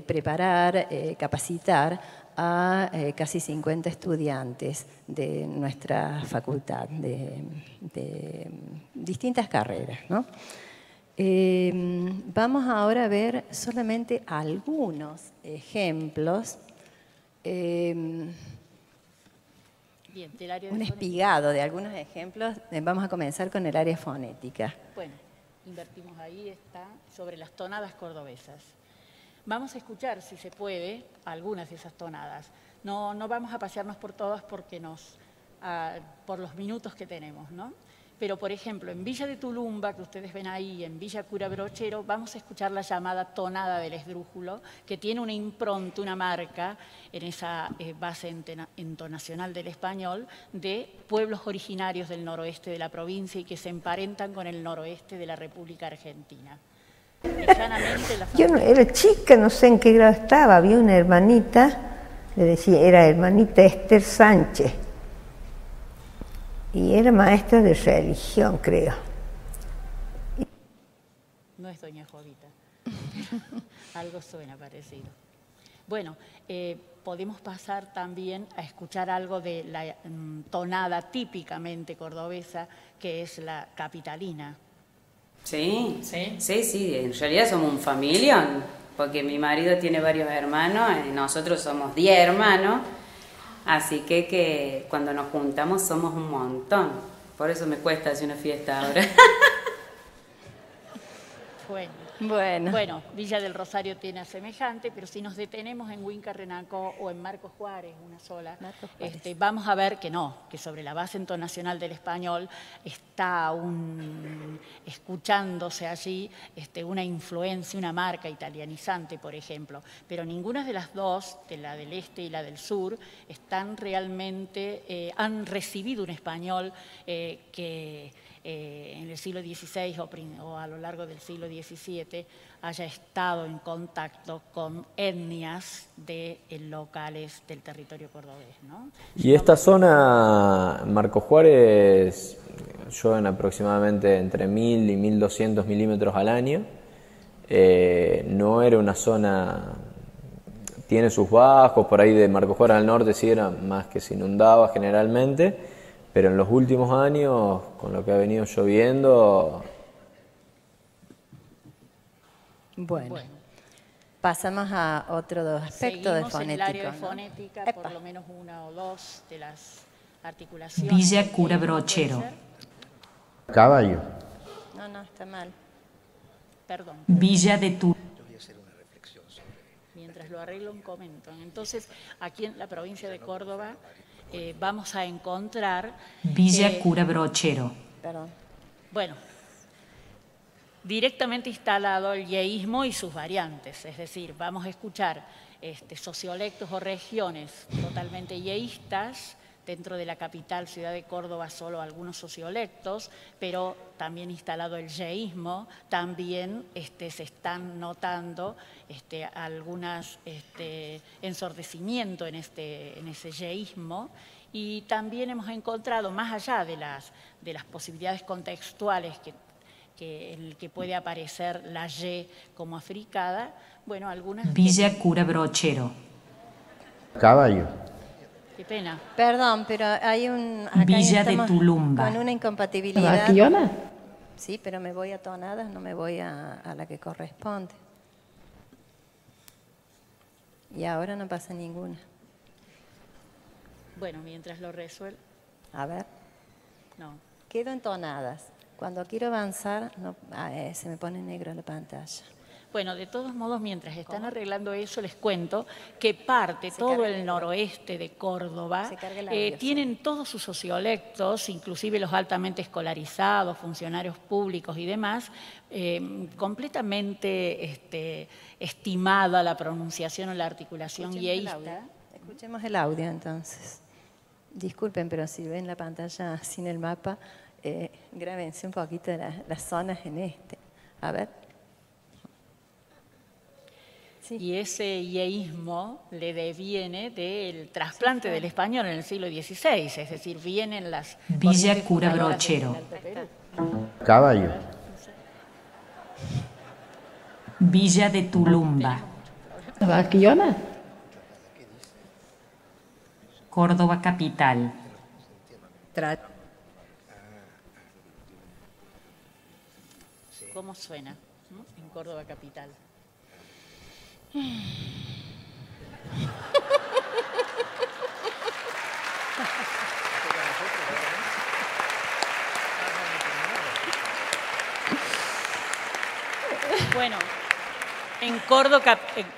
preparar, capacitar a casi 50 estudiantes de nuestra facultad, de distintas carreras, ¿no? Vamos ahora a ver solamente algunos ejemplos, Bien, del área de un espigado de algunos ejemplos. Vamos a comenzar con el área fonética. Bueno, invertimos ahí, está sobre las tonadas cordobesas. Vamos a escuchar, si se puede, algunas de esas tonadas. No vamos a pasearnos por todas porque por los minutos que tenemos, ¿no? Pero, por ejemplo, en Villa de Tulumba, que ustedes ven ahí, en Villa Cura Brochero, vamos a escuchar la llamada tonada del esdrújulo, que tiene una impronta, una marca, en esa base entonacional del español, de pueblos originarios del noroeste de la provincia y que se emparentan con el noroeste de la República Argentina. Yo no, era chica, no sé en qué grado estaba, había una hermanita, le decía, era hermanita Esther Sánchez, y era maestra de religión, creo. No es doña Jovita, algo suena parecido. Bueno, podemos pasar también a escuchar algo de la tonada típicamente cordobesa, que es la capitalina. Sí, en realidad somos un familión, porque mi marido tiene varios hermanos, y nosotros somos 10 hermanos, así que cuando nos juntamos somos un montón, por eso me cuesta hacer una fiesta ahora. Bueno, Villa del Rosario tiene a semejante, pero si nos detenemos en Huinca Renacó o en Marcos Juárez, una sola, vamos a ver que sobre la base entonacional del español está escuchándose allí una influencia, una marca italianizante, por ejemplo, pero ninguna de las dos, de la del este y la del sur, están realmente, han recibido un español que en el siglo XVI o a lo largo del siglo XVII haya estado en contacto con etnias locales del territorio cordobés, ¿no? Y esta zona, Marcos Juárez, llueven aproximadamente entre 1000 y 1200 milímetros al año. No era una zona, tiene sus bajos, por ahí de Marcos Juárez al norte sí era más que se inundaba generalmente. Pero en los últimos años, con lo que ha venido lloviendo... Bueno, pasamos a otro aspecto de fonética. En el área de fonética, por lo menos una o dos de las articulaciones. Villa Cura Brochero. Caballo. No, está mal. Perdón. Villa de Tulumba. Mientras lo arreglo, un comento. Entonces, aquí en la provincia de Córdoba... vamos a encontrar... Villa Cura Brochero. Perdón. Bueno, directamente instalado el yeísmo y sus variantes, es decir, vamos a escuchar sociolectos o regiones totalmente yeístas, dentro de la capital, ciudad de Córdoba, solo algunos sociolectos, pero también instalado el yeísmo, también se están notando algunas ensordecimiento en ese yeísmo, y también hemos encontrado, más allá de las posibilidades contextuales en el que puede aparecer la Y como africada, bueno, algunas... Villa Cura Brochero. Caballo. Qué pena. Perdón, pero hay Villa de Tulumba. Con una incompatibilidad. ¿Barquillona? Sí, pero me voy a tonadas, no me voy a la que corresponde. Y ahora no pasa ninguna. Bueno, mientras lo resuelvo. A ver. No. Quedo entonadas. Cuando quiero avanzar, no, se me pone negro la pantalla. Bueno, de todos modos, mientras están arreglando eso, les cuento que todo el noroeste de Córdoba tienen todos sus sociolectos, inclusive los altamente escolarizados, funcionarios públicos y demás, completamente estimada la pronunciación o la articulación yeísta. Escuchemos el audio entonces. Disculpen, pero si ven la pantalla sin el mapa, grábense un poquito de las zonas en A ver. Sí. Y ese yeísmo le deviene del trasplante del español en el siglo XVI, es decir, vienen las... Villa Cura Brochero. Caballo. Villa de Tulumba. ¿Barquillona? Córdoba capital. ¿Cómo suena en Córdoba capital? Bueno, en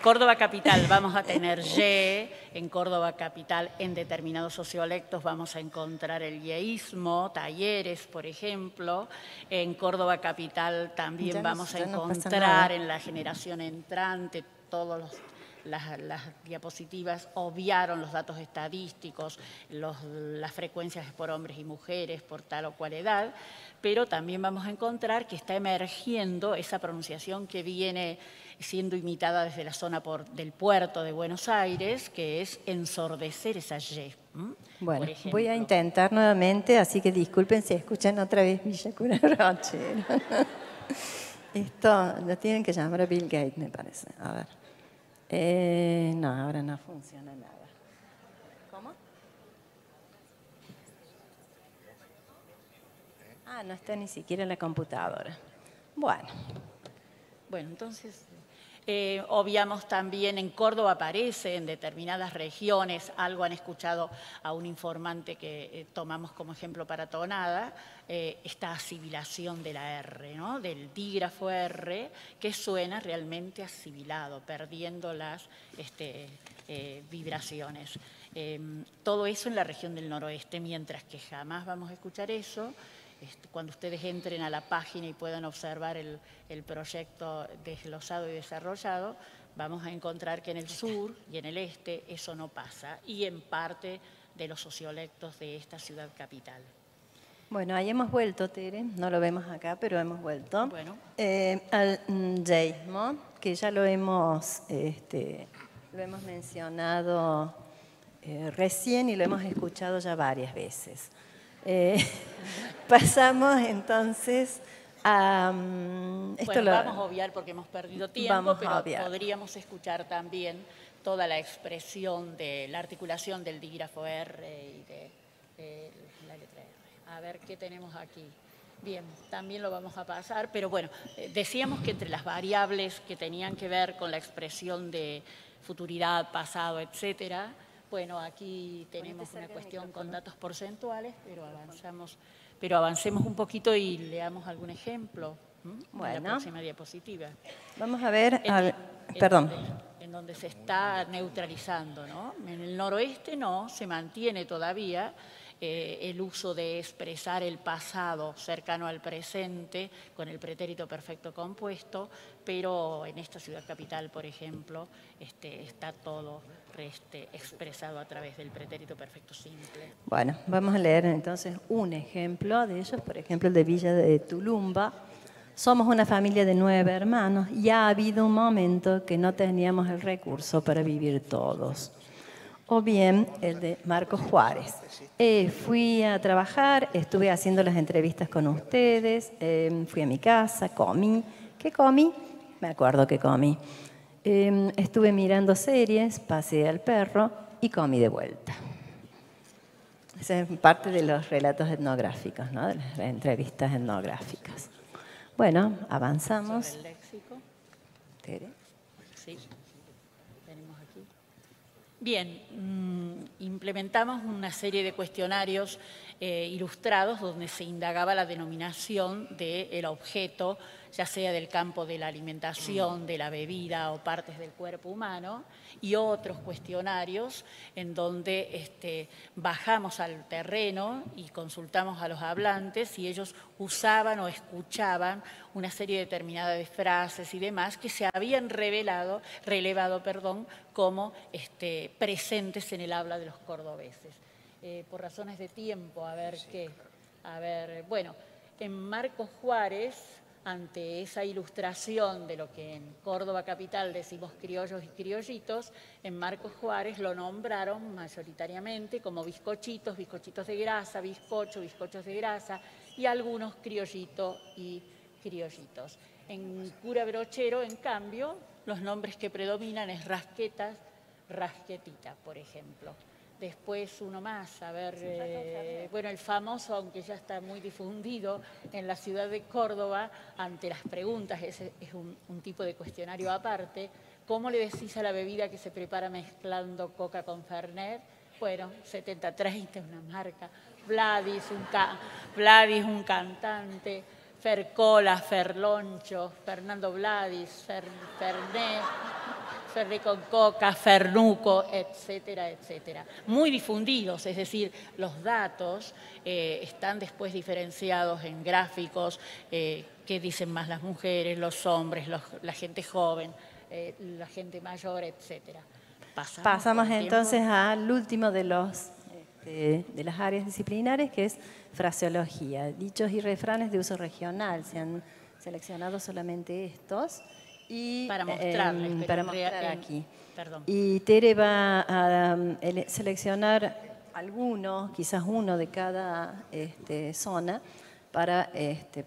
Córdoba capital vamos a tener ye, en Córdoba capital en determinados sociolectos vamos a encontrar el yeísmo, talleres, por ejemplo. En Córdoba capital también vamos a encontrar en la generación entrante todas las diapositivas obviaron los datos estadísticos, las frecuencias por hombres y mujeres por tal o cual edad, pero también vamos a encontrar que está emergiendo esa pronunciación que viene siendo imitada desde la zona del puerto de Buenos Aires, que es ensordecer esa Y. Bueno, voy a intentar nuevamente, así que disculpen si escuchan otra vez Villa Cura Brochero. Esto lo tienen que llamar a Bill Gates, me parece. A ver. No, ahora no funciona nada. ¿Cómo? No está ni siquiera en la computadora. Bueno, entonces, obviamos también en Córdoba aparece en determinadas regiones, algo han escuchado a un informante que tomamos como ejemplo para Tonada, esta asimilación de la R, ¿no? Del dígrafo R, que suena realmente asimilado, perdiendo las vibraciones. Todo eso en la región del noroeste, mientras que jamás vamos a escuchar eso. Cuando ustedes entren a la página y puedan observar el proyecto desglosado y desarrollado, vamos a encontrar que en el sur y en el este eso no pasa, y en parte de los sociolectos de esta ciudad capital. Bueno, ahí hemos vuelto, Tere, no lo vemos acá, pero hemos vuelto bueno. Al yeísmo, que ya lo hemos mencionado recién y lo hemos escuchado ya varias veces. Pasamos entonces a... vamos a obviar porque hemos perdido tiempo, pero podríamos escuchar también toda la expresión de la articulación del dígrafo R y de la letra R. A ver qué tenemos aquí. Bien, también lo vamos a pasar, pero bueno, decíamos que entre las variables que tenían que ver con la expresión de futuridad, pasado, etcétera, bueno, aquí tenemos una cuestión con datos porcentuales, pero avancemos un poquito y leamos algún ejemplo en la próxima diapositiva. Vamos a ver, en donde se está neutralizando, ¿no? En el noroeste no, se mantiene todavía el uso de expresar el pasado cercano al presente con el pretérito perfecto compuesto, pero en esta ciudad capital, por ejemplo, está todo expresado a través del pretérito perfecto simple. Bueno, vamos a leer entonces un ejemplo de ellos, por ejemplo el de Villa de Tulumba. Somos una familia de 9 hermanos y ha habido un momento que no teníamos el recurso para vivir todos. O bien el de Marcos Juárez. Fui a trabajar, estuve haciendo las entrevistas con ustedes, fui a mi casa, comí. ¿Qué comí? Me acuerdo que comí. Estuve mirando series, paseé al perro y comí de vuelta. Esa es parte de los relatos etnográficos, ¿no? De las entrevistas etnográficas. Bueno, avanzamos. ¿Sobre el léxico? ¿Tere? Sí, tenemos aquí. Bien, implementamos una serie de cuestionarios ilustrados donde se indagaba la denominación del objeto, ya sea del campo de la alimentación, de la bebida o partes del cuerpo humano, y otros cuestionarios en donde bajamos al terreno y consultamos a los hablantes y ellos usaban o escuchaban una serie determinada de frases y demás que se habían relevado como presentes en el habla de los cordobeses. Por razones de tiempo, bueno, en Marcos Juárez, ante esa ilustración de lo que en Córdoba capital decimos criollos y criollitos, en Marcos Juárez lo nombraron mayoritariamente como bizcochitos, bizcochitos de grasa, bizcochos de grasa y algunos criollito y criollitos. En Cura Brochero, en cambio, los nombres que predominan es rasquetas, rasquetita, por ejemplo. Después uno más, bueno, el famoso, aunque ya está muy difundido en la ciudad de Córdoba, ante las preguntas, ese es un tipo de cuestionario aparte, ¿cómo le decís a la bebida que se prepara mezclando coca con Fernet? Bueno, 7030 es una marca, Vladis, un cantante, Fercola, Ferloncho, Fernando Vladis, Fernet, Fernet con coca, Fernuco, etcétera, etcétera. Muy difundidos, es decir, los datos están después diferenciados en gráficos, qué dicen más las mujeres, los hombres, la gente joven, la gente mayor, etcétera. Pasamos entonces al último de las áreas disciplinares, que es fraseología. Dichos y refranes de uso regional. Se han seleccionado solamente estos. Y, para mostrarles, para mostrar aquí. Perdón. Y Tere va a seleccionar algunos, quizás uno de cada zona, para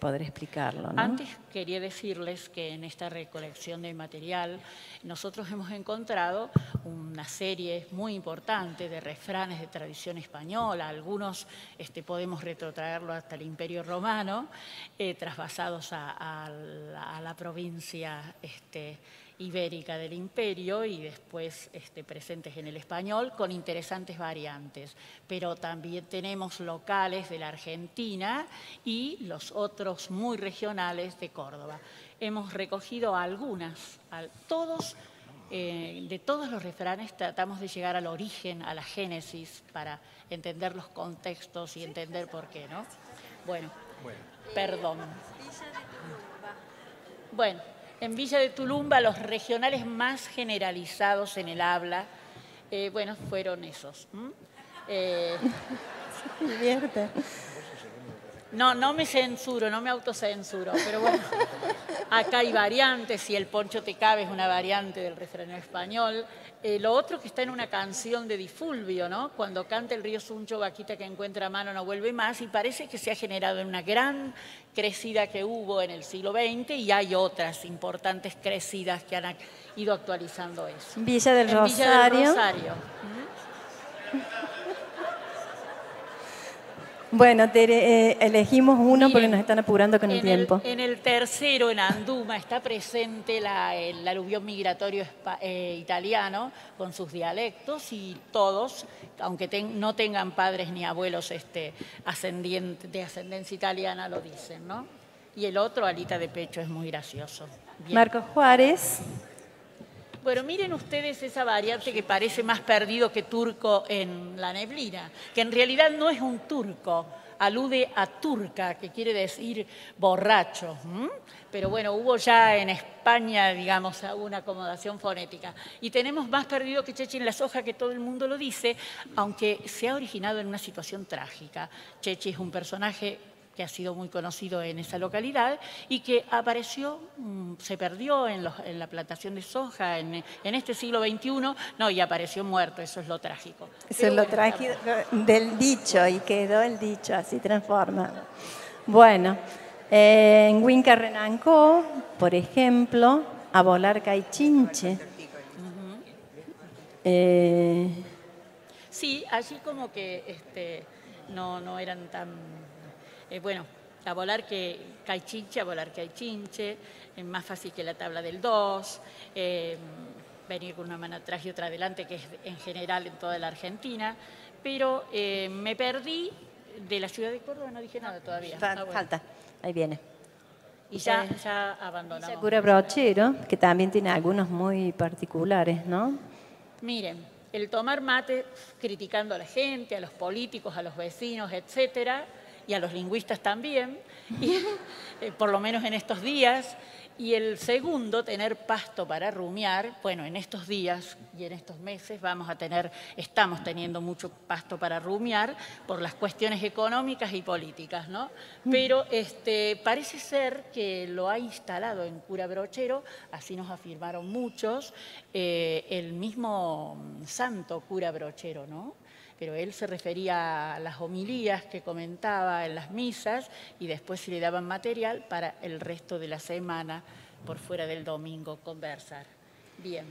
poder explicarlo, ¿no? Antes quería decirles que en esta recolección de material nosotros hemos encontrado una serie muy importante de refranes de tradición española. Algunos podemos retrotraerlo hasta el Imperio Romano, trasvasados a la provincia ibérica del imperio y después presentes en el español con interesantes variantes. Pero también tenemos locales de la Argentina y los otros muy regionales de Córdoba. Hemos recogido algunas, de todos los refranes tratamos de llegar al origen, a la génesis, para entender los contextos y entender por qué, ¿no? Bueno. Perdón. Bueno. En Villa de Tulumba, los regionales más generalizados en el habla, bueno, fueron esos. Divierte. No me censuro, no me autocensuro, pero bueno, acá hay variantes, si el poncho te cabe es una variante del refrán español. Lo otro que está en una canción de Di Fulvio, ¿no? Cuando canta el río Suncho, vaquita que encuentra mano no vuelve más, y parece que se ha generado en una gran crecida que hubo en el siglo XX y hay otras importantes crecidas que han ido actualizando eso. Villa del Rosario. Bueno, Tere, elegimos uno. Miren, porque nos están apurando con el tiempo. En el tercero, en Anduma, está presente el aluvión migratorio italiano con sus dialectos y todos, aunque no tengan padres ni abuelos de ascendencia italiana, lo dicen, ¿no? Y el otro, alita de pecho, es muy gracioso. Bien. Marcos Juárez. Bueno, miren ustedes esa variante que parece más perdido que turco en la neblina, que en realidad no es un turco, alude a turca, que quiere decir borracho. Pero bueno, hubo ya en España, digamos, una acomodación fonética. Y tenemos más perdido que Chechi en la soja, que todo el mundo lo dice, aunque se ha originado en una situación trágica. Chechi es un personaje que ha sido muy conocido en esa localidad y que apareció, se perdió en la plantación de soja en este siglo XXI, y apareció muerto, eso es lo trágico. Eso es lo trágico del dicho, y quedó el dicho así transformado. Bueno, en Huinca Renancó, por ejemplo, a volar caichinche. Sí, allí como que no eran tan... bueno, a volar que caichinche, es más fácil que la tabla del 2. venir con una mano atrás y otra adelante, que es en general en toda la Argentina, pero me perdí de la ciudad de Córdoba, no dije nada todavía. Falta, ahí viene. Y ya abandonamos. Villa Cura Brochero, que también tiene algunos muy particulares, ¿no? Miren, el tomar mate criticando a la gente, a los políticos, a los vecinos, etcétera, y a los lingüistas también, y, por lo menos en estos días. Y el segundo, tener pasto para rumiar. Bueno, en estos días y en estos meses estamos teniendo mucho pasto para rumiar por las cuestiones económicas y políticas, ¿no? Pero parece ser que lo ha instalado en Cura Brochero, así nos afirmaron muchos, el mismo santo Cura Brochero, ¿no? Pero él se refería a las homilías que comentaba en las misas y después se le daban material para el resto de la semana, por fuera del domingo, conversar. Bien.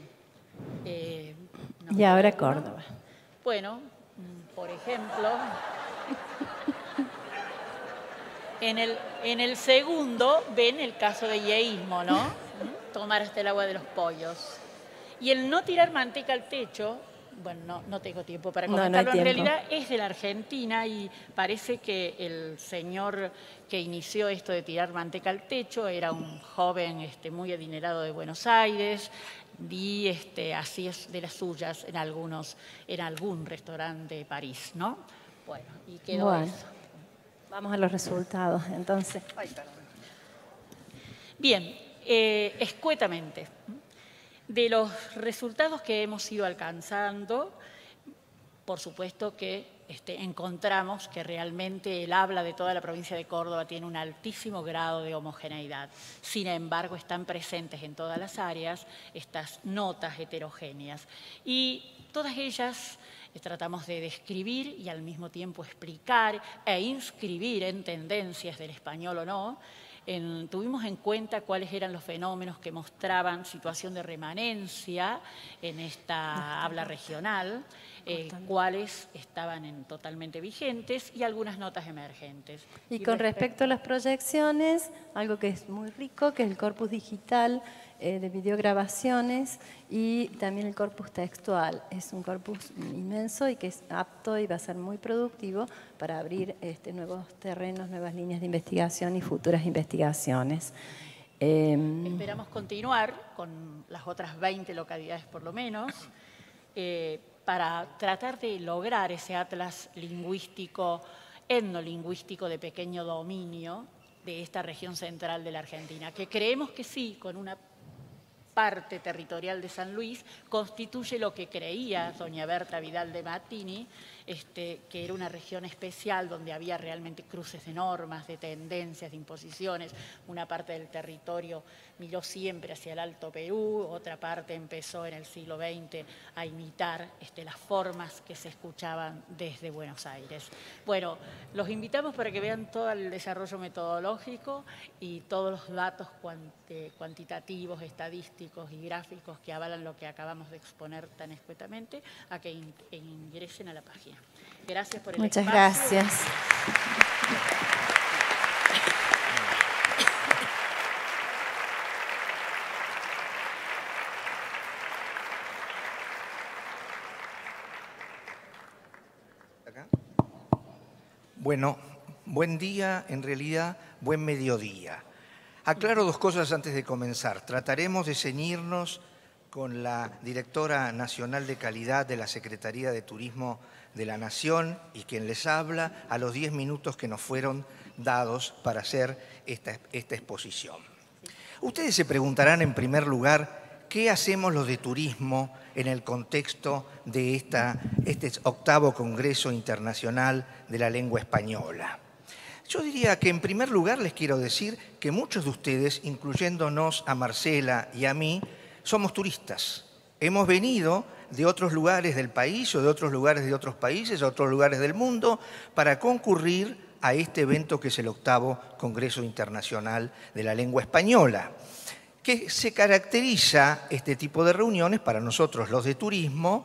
Y ahora Córdoba. Bueno, por ejemplo, en el segundo ven el caso de yeísmo, ¿no? Tomar hasta el agua de los pollos. Y el no tirar manteca al techo. Bueno, no tengo tiempo para comentarlo, en realidad es de la Argentina y parece que el señor que inició esto de tirar manteca al techo era un joven muy adinerado de Buenos Aires y así es de las suyas en algún restaurante de París, ¿no? Bueno, y quedó eso. Vamos a los resultados, entonces. Bien, escuetamente. De los resultados que hemos ido alcanzando, por supuesto que encontramos que realmente el habla de toda la provincia de Córdoba tiene un altísimo grado de homogeneidad. Sin embargo, están presentes en todas las áreas estas notas heterogéneas. Y todas ellas tratamos de describir y al mismo tiempo explicar e inscribir en tendencias del español o no. Tuvimos en cuenta cuáles eran los fenómenos que mostraban situación de remanencia en esta habla regional, cuáles estaban totalmente vigentes y algunas notas emergentes. Y con respecto a las proyecciones, algo que es muy rico, que es el corpus digital de videograbaciones y también el corpus textual. Es un corpus inmenso y que es apto y va a ser muy productivo para abrir nuevos terrenos, nuevas líneas de investigación y futuras investigaciones. Esperamos continuar con las otras 20 localidades por lo menos, para tratar de lograr ese atlas lingüístico, etnolingüístico de pequeño dominio de esta región central de la Argentina, que creemos que sí, con una parte territorial de San Luis, constituye lo que creía doña Berta Vidal de Mattini, que era una región especial donde había realmente cruces de normas, de tendencias, de imposiciones. Una parte del territorio miró siempre hacia el Alto Perú, otra parte empezó en el siglo XX a imitar las formas que se escuchaban desde Buenos Aires. Bueno, los invitamos para que vean todo el desarrollo metodológico y todos los datos cuantitativos, estadísticos y gráficos que avalan lo que acabamos de exponer tan escuetamente, a que ingresen a la página. Gracias por el Muchas espacio. gracias. Bueno, buen día, en realidad, buen mediodía. Aclaro dos cosas antes de comenzar. Trataremos de ceñirnos con la directora nacional de calidad de la Secretaría de Turismo de la Nación y quien les habla a los 10 minutos que nos fueron dados para hacer esta exposición. Ustedes se preguntarán en primer lugar, ¿qué hacemos los de turismo en el contexto de este 8º Congreso Internacional de la Lengua Española? Yo diría que en primer lugar les quiero decir que muchos de ustedes, incluyéndonos a Marcela y a mí, somos turistas. Hemos venido de otros lugares del país o de otros lugares de otros países, o otros lugares del mundo, para concurrir a este evento que es el 8º Congreso Internacional de la Lengua Española, que se caracteriza este tipo de reuniones para nosotros los de turismo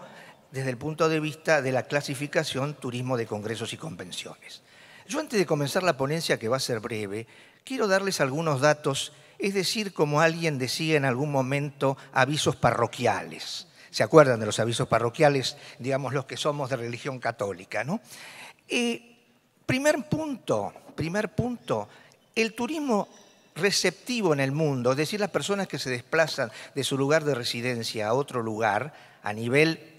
desde el punto de vista de la clasificación turismo de congresos y convenciones. Yo antes de comenzar la ponencia, que va a ser breve, quiero darles algunos datos es decir, como alguien decía en algún momento, avisos parroquiales. ¿Se acuerdan de los avisos parroquiales? Digamos, los que somos de religión católica, ¿no? Primer punto, el turismo receptivo en el mundo, es decir, las personas que se desplazan de su lugar de residencia a otro lugar, a nivel,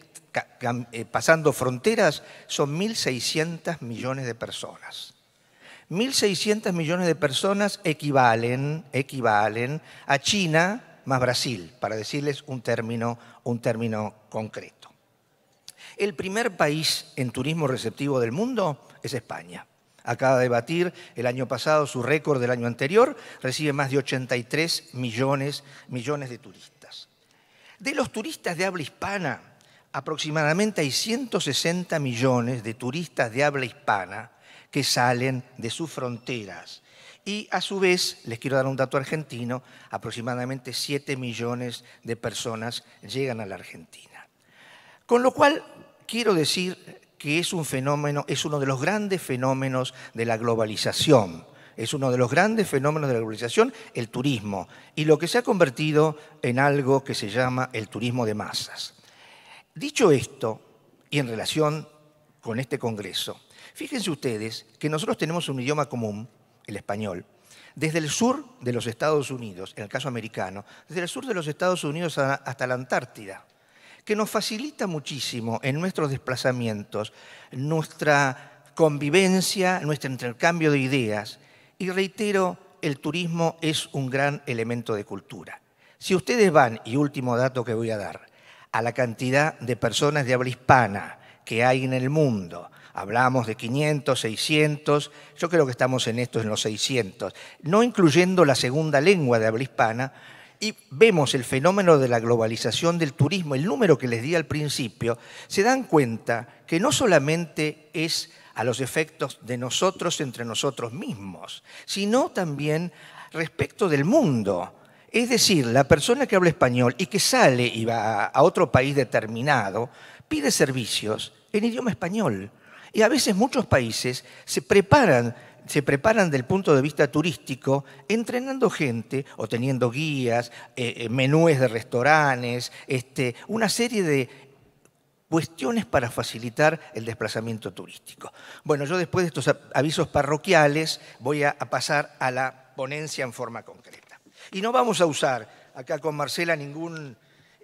pasando fronteras, son 1.600 millones de personas. 1.600 millones de personas equivalen a China más Brasil, para decirles un término concreto. El primer país en turismo receptivo del mundo es España. Acaba de batir el año pasado su récord del año anterior, recibe más de 83 millones de turistas. De los turistas de habla hispana, aproximadamente hay 160 millones de turistas de habla hispana que salen de sus fronteras. Y a su vez, les quiero dar un dato argentino, aproximadamente 7 millones de personas llegan a la Argentina. Con lo cual, quiero decir que es un fenómeno, es uno de los grandes fenómenos de la globalización. Es uno de los grandes fenómenos de la globalización, el turismo, y lo que se ha convertido en algo que se llama el turismo de masas. Dicho esto, y en relación con este congreso, fíjense ustedes que nosotros tenemos un idioma común, el español, desde el sur de los Estados Unidos, en el caso americano, desde el sur de los Estados Unidos hasta la Antártida, que nos facilita muchísimo en nuestros desplazamientos, nuestra convivencia, nuestro intercambio de ideas. Y reitero, el turismo es un gran elemento de cultura. Si ustedes van, y último dato que voy a dar, a la cantidad de personas de habla hispana que hay en el mundo, hablamos de 500, 600, yo creo que estamos en los 600, no incluyendo la segunda lengua de habla hispana, y vemos el fenómeno de la globalización del turismo, el número que les di al principio, se dan cuenta que no solamente es a los efectos de nosotros entre nosotros mismos, sino también respecto del mundo. Es decir, la persona que habla español y que sale y va a otro país determinado, pide servicios en idioma español. Y a veces muchos países se preparan del punto de vista turístico entrenando gente o teniendo guías, menúes de restaurantes, una serie de cuestiones para facilitar el desplazamiento turístico. Bueno, yo después de estos avisos parroquiales voy a pasar a la ponencia en forma concreta. Y no vamos a usar acá con Marcela ningún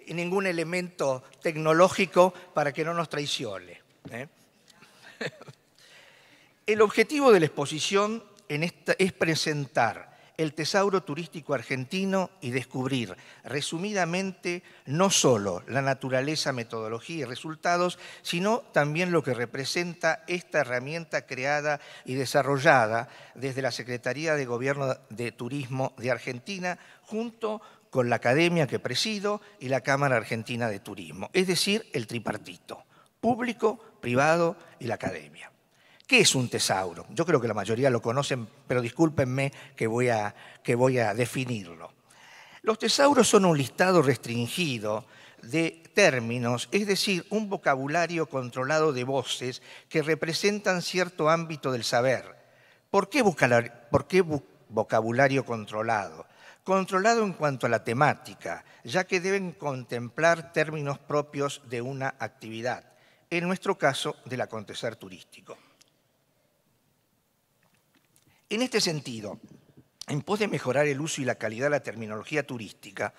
elemento tecnológico para que no nos traicione, ¿eh? El objetivo de la exposición es presentar el tesauro turístico argentino y descubrir resumidamente no solo la naturaleza, metodología y resultados, sino también lo que representa esta herramienta creada y desarrollada desde la Secretaría de Gobierno de Turismo de Argentina junto con la academia que presido y la Cámara Argentina de Turismo, es decir, el tripartito, público, privado y la academia. ¿Qué es un tesauro? Yo creo que la mayoría lo conocen, pero discúlpenme que voy a definirlo. Los tesauros son un listado restringido de términos, es decir, un vocabulario controlado de voces que representan cierto ámbito del saber. ¿Por qué vocabulario controlado? Controlado en cuanto a la temática, ya que deben contemplar términos propios de una actividad, en nuestro caso del acontecer turístico. En este sentido, en pos de mejorar el uso y la calidad de la terminología turística,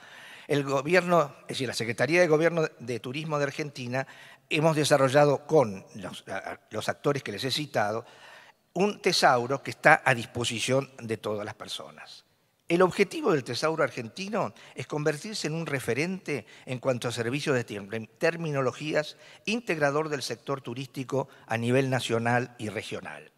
el Gobierno, es decir, la Secretaría de Gobierno de Turismo de Argentina, hemos desarrollado con los actores que les he citado un tesauro que está a disposición de todas las personas. El objetivo del tesauro argentino es convertirse en un referente en cuanto a servicios de terminologías integrador del sector turístico a nivel nacional y regional.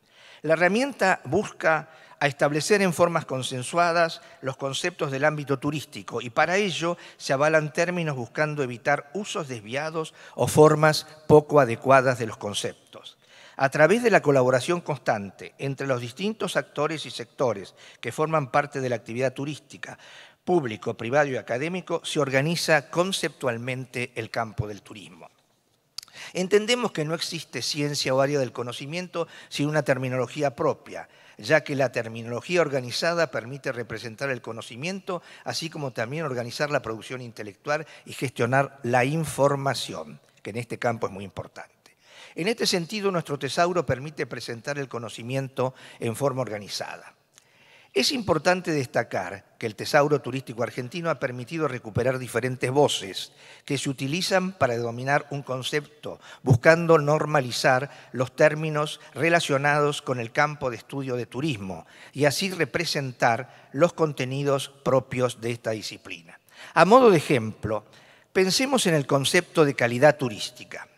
La herramienta busca a establecer en formas consensuadas los conceptos del ámbito turístico y para ello se avalan términos buscando evitar usos desviados o formas poco adecuadas de los conceptos. A través de la colaboración constante entre los distintos actores y sectores que forman parte de la actividad turística, público, privado y académico, se organiza conceptualmente el campo del turismo. Entendemos que no existe ciencia o área del conocimiento sin una terminología propia, ya que la terminología organizada permite representar el conocimiento, así como también organizar la producción intelectual y gestionar la información, que en este campo es muy importante. En este sentido, nuestro tesauro permite presentar el conocimiento en forma organizada. Es importante destacar que el tesauro turístico argentino ha permitido recuperar diferentes voces que se utilizan para denominar un concepto, buscando normalizar los términos relacionados con el campo de estudio de turismo y así representar los contenidos propios de esta disciplina. A modo de ejemplo, pensemos en el concepto de calidad turística.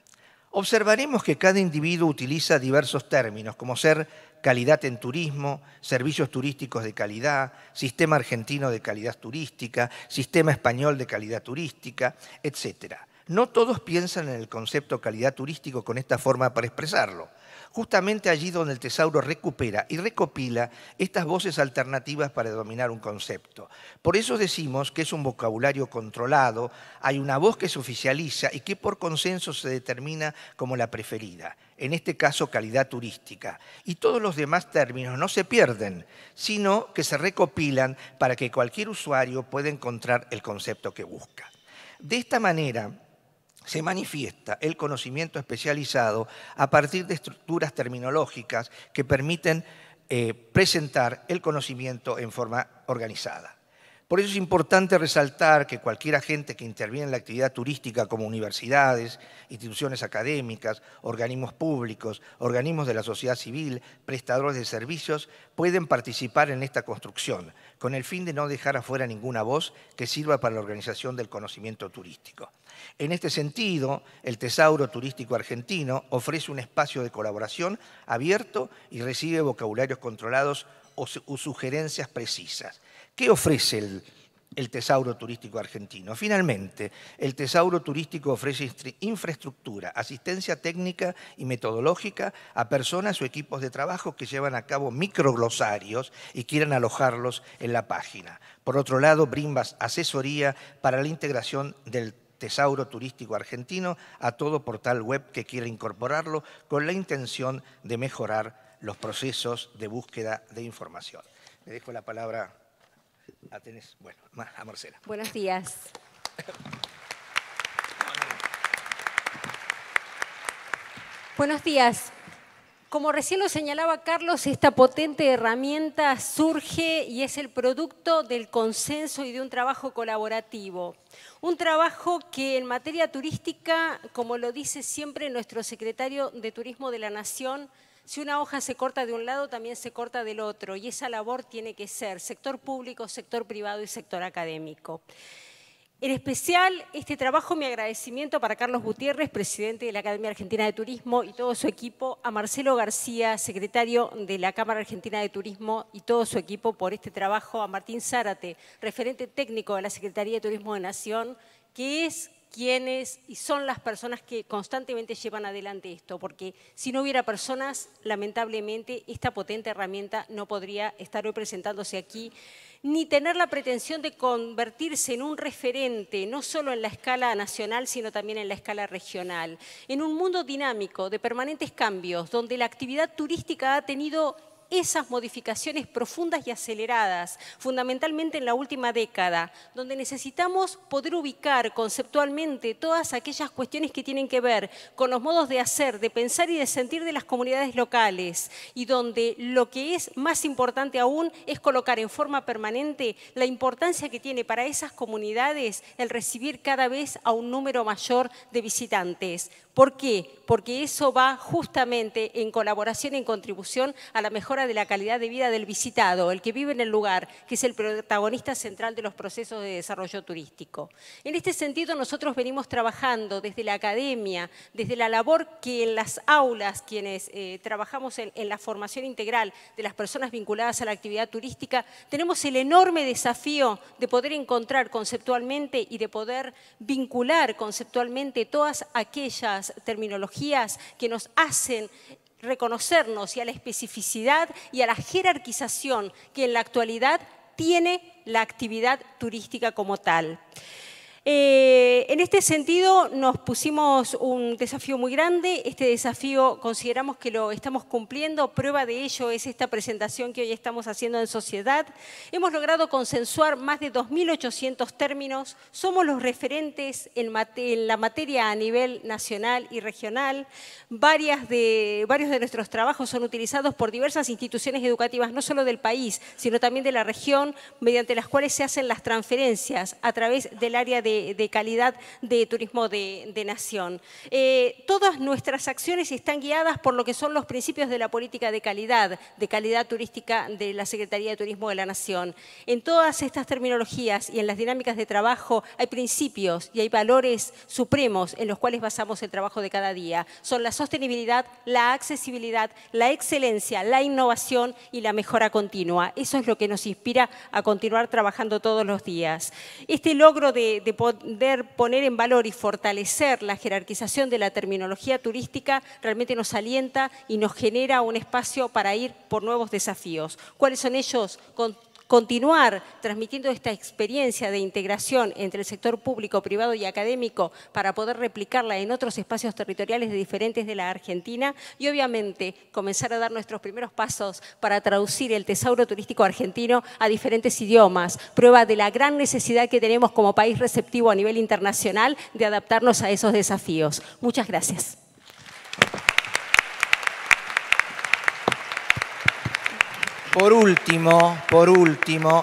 Observaremos que cada individuo utiliza diversos términos, como ser calidad en turismo, servicios turísticos de calidad, sistema argentino de calidad turística, sistema español de calidad turística, etc. No todos piensan en el concepto calidad turístico con esta forma para expresarlo. Justamente allí donde el tesauro recupera y recopila estas voces alternativas para denominar un concepto. Por eso decimos que es un vocabulario controlado, hay una voz que se oficializa y que por consenso se determina como la preferida, en este caso calidad turística. Y todos los demás términos no se pierden, sino que se recopilan para que cualquier usuario pueda encontrar el concepto que busca. De esta manera, se manifiesta el conocimiento especializado a partir de estructuras terminológicas que permiten presentar el conocimiento en forma organizada. Por eso es importante resaltar que cualquier agente que interviene en la actividad turística, como universidades, instituciones académicas, organismos públicos, organismos de la sociedad civil, prestadores de servicios, pueden participar en esta construcción, con el fin de no dejar afuera ninguna voz que sirva para la organización del conocimiento turístico. En este sentido, el Tesauro Turístico Argentino ofrece un espacio de colaboración abierto y recibe vocabularios controlados o sugerencias precisas. ¿Qué ofrece el Tesauro Turístico Argentino? Finalmente, el Tesauro Turístico ofrece infraestructura, asistencia técnica y metodológica a personas o equipos de trabajo que llevan a cabo microglosarios y quieran alojarlos en la página. Por otro lado, brinda asesoría para la integración del Tesauro Turístico Argentino a todo portal web que quiera incorporarlo con la intención de mejorar los procesos de búsqueda de información. Le dejo la palabra a Marcela. Buenos días. Buenos días. Como recién lo señalaba Carlos, esta potente herramienta surge y es el producto del consenso y de un trabajo colaborativo. Un trabajo que en materia turística, como lo dice siempre nuestro secretario de Turismo de la Nación, si una hoja se corta de un lado, también se corta del otro, y esa labor tiene que ser sector público, sector privado y sector académico. En especial, este trabajo, mi agradecimiento para Carlos Gutiérrez, presidente de la Academia Argentina de Turismo y todo su equipo, a Marcelo García, secretario de la Cámara Argentina de Turismo y todo su equipo por este trabajo, a Martín Zárate, referente técnico de la Secretaría de Turismo de Nación, que es quienes y son las personas que constantemente llevan adelante esto, porque si no hubiera personas, lamentablemente, esta potente herramienta no podría estar hoy presentándose aquí, ni tener la pretensión de convertirse en un referente, no solo en la escala nacional, sino también en la escala regional. En un mundo dinámico, de permanentes cambios, donde la actividad turística ha tenido esas modificaciones profundas y aceleradas, fundamentalmente en la última década, donde necesitamos poder ubicar conceptualmente todas aquellas cuestiones que tienen que ver con los modos de hacer, de pensar y de sentir de las comunidades locales, y donde lo que es más importante aún es colocar en forma permanente la importancia que tiene para esas comunidades el recibir cada vez a un número mayor de visitantes. ¿Por qué? Porque eso va justamente en colaboración, en contribución a la mejora de la calidad de vida del visitado, el que vive en el lugar, que es el protagonista central de los procesos de desarrollo turístico. En este sentido, nosotros venimos trabajando desde la academia, desde la labor que en las aulas, quienes trabajamos en la formación integral de las personas vinculadas a la actividad turística, tenemos el enorme desafío de poder encontrar conceptualmente y de poder vincular conceptualmente todas aquellas terminologías que nos hacen reconocernos y a la especificidad y a la jerarquización que en la actualidad tiene la actividad turística como tal. En este sentido, nos pusimos un desafío muy grande. Este desafío consideramos que lo estamos cumpliendo. Prueba de ello es esta presentación que hoy estamos haciendo en sociedad. Hemos logrado consensuar más de 2.800 términos. Somos los referentes en la materia a nivel nacional y regional. Varios de nuestros trabajos son utilizados por diversas instituciones educativas, no solo del país, sino también de la región, mediante las cuales se hacen las transferencias a través del área de calidad de turismo de nación. Todas nuestras acciones están guiadas por lo que son los principios de la política de calidad turística de la Secretaría de Turismo de la Nación. En todas estas terminologías y en las dinámicas de trabajo hay principios y hay valores supremos en los cuales basamos el trabajo de cada día. Son la sostenibilidad, la accesibilidad, la excelencia, la innovación y la mejora continua. Eso es lo que nos inspira a continuar trabajando todos los días. Este logro de poder poner en valor y fortalecer la jerarquización de la terminología turística realmente nos alienta y nos genera un espacio para ir por nuevos desafíos. ¿Cuáles son ellos? Continuar transmitiendo esta experiencia de integración entre el sector público, privado y académico para poder replicarla en otros espacios territoriales diferentes de la Argentina y obviamente comenzar a dar nuestros primeros pasos para traducir el tesauro turístico argentino a diferentes idiomas, prueba de la gran necesidad que tenemos como país receptivo a nivel internacional de adaptarnos a esos desafíos. Muchas gracias. Por último,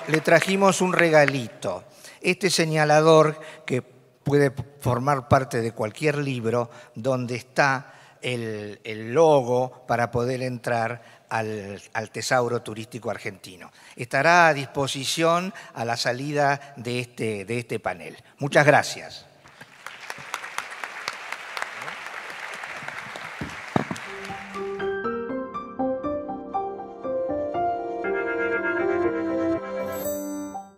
le trajimos un regalito. Este señalador que puede formar parte de cualquier libro donde está el logo para poder entrar al tesauro turístico argentino. Estará a disposición a la salida de este panel. Muchas gracias.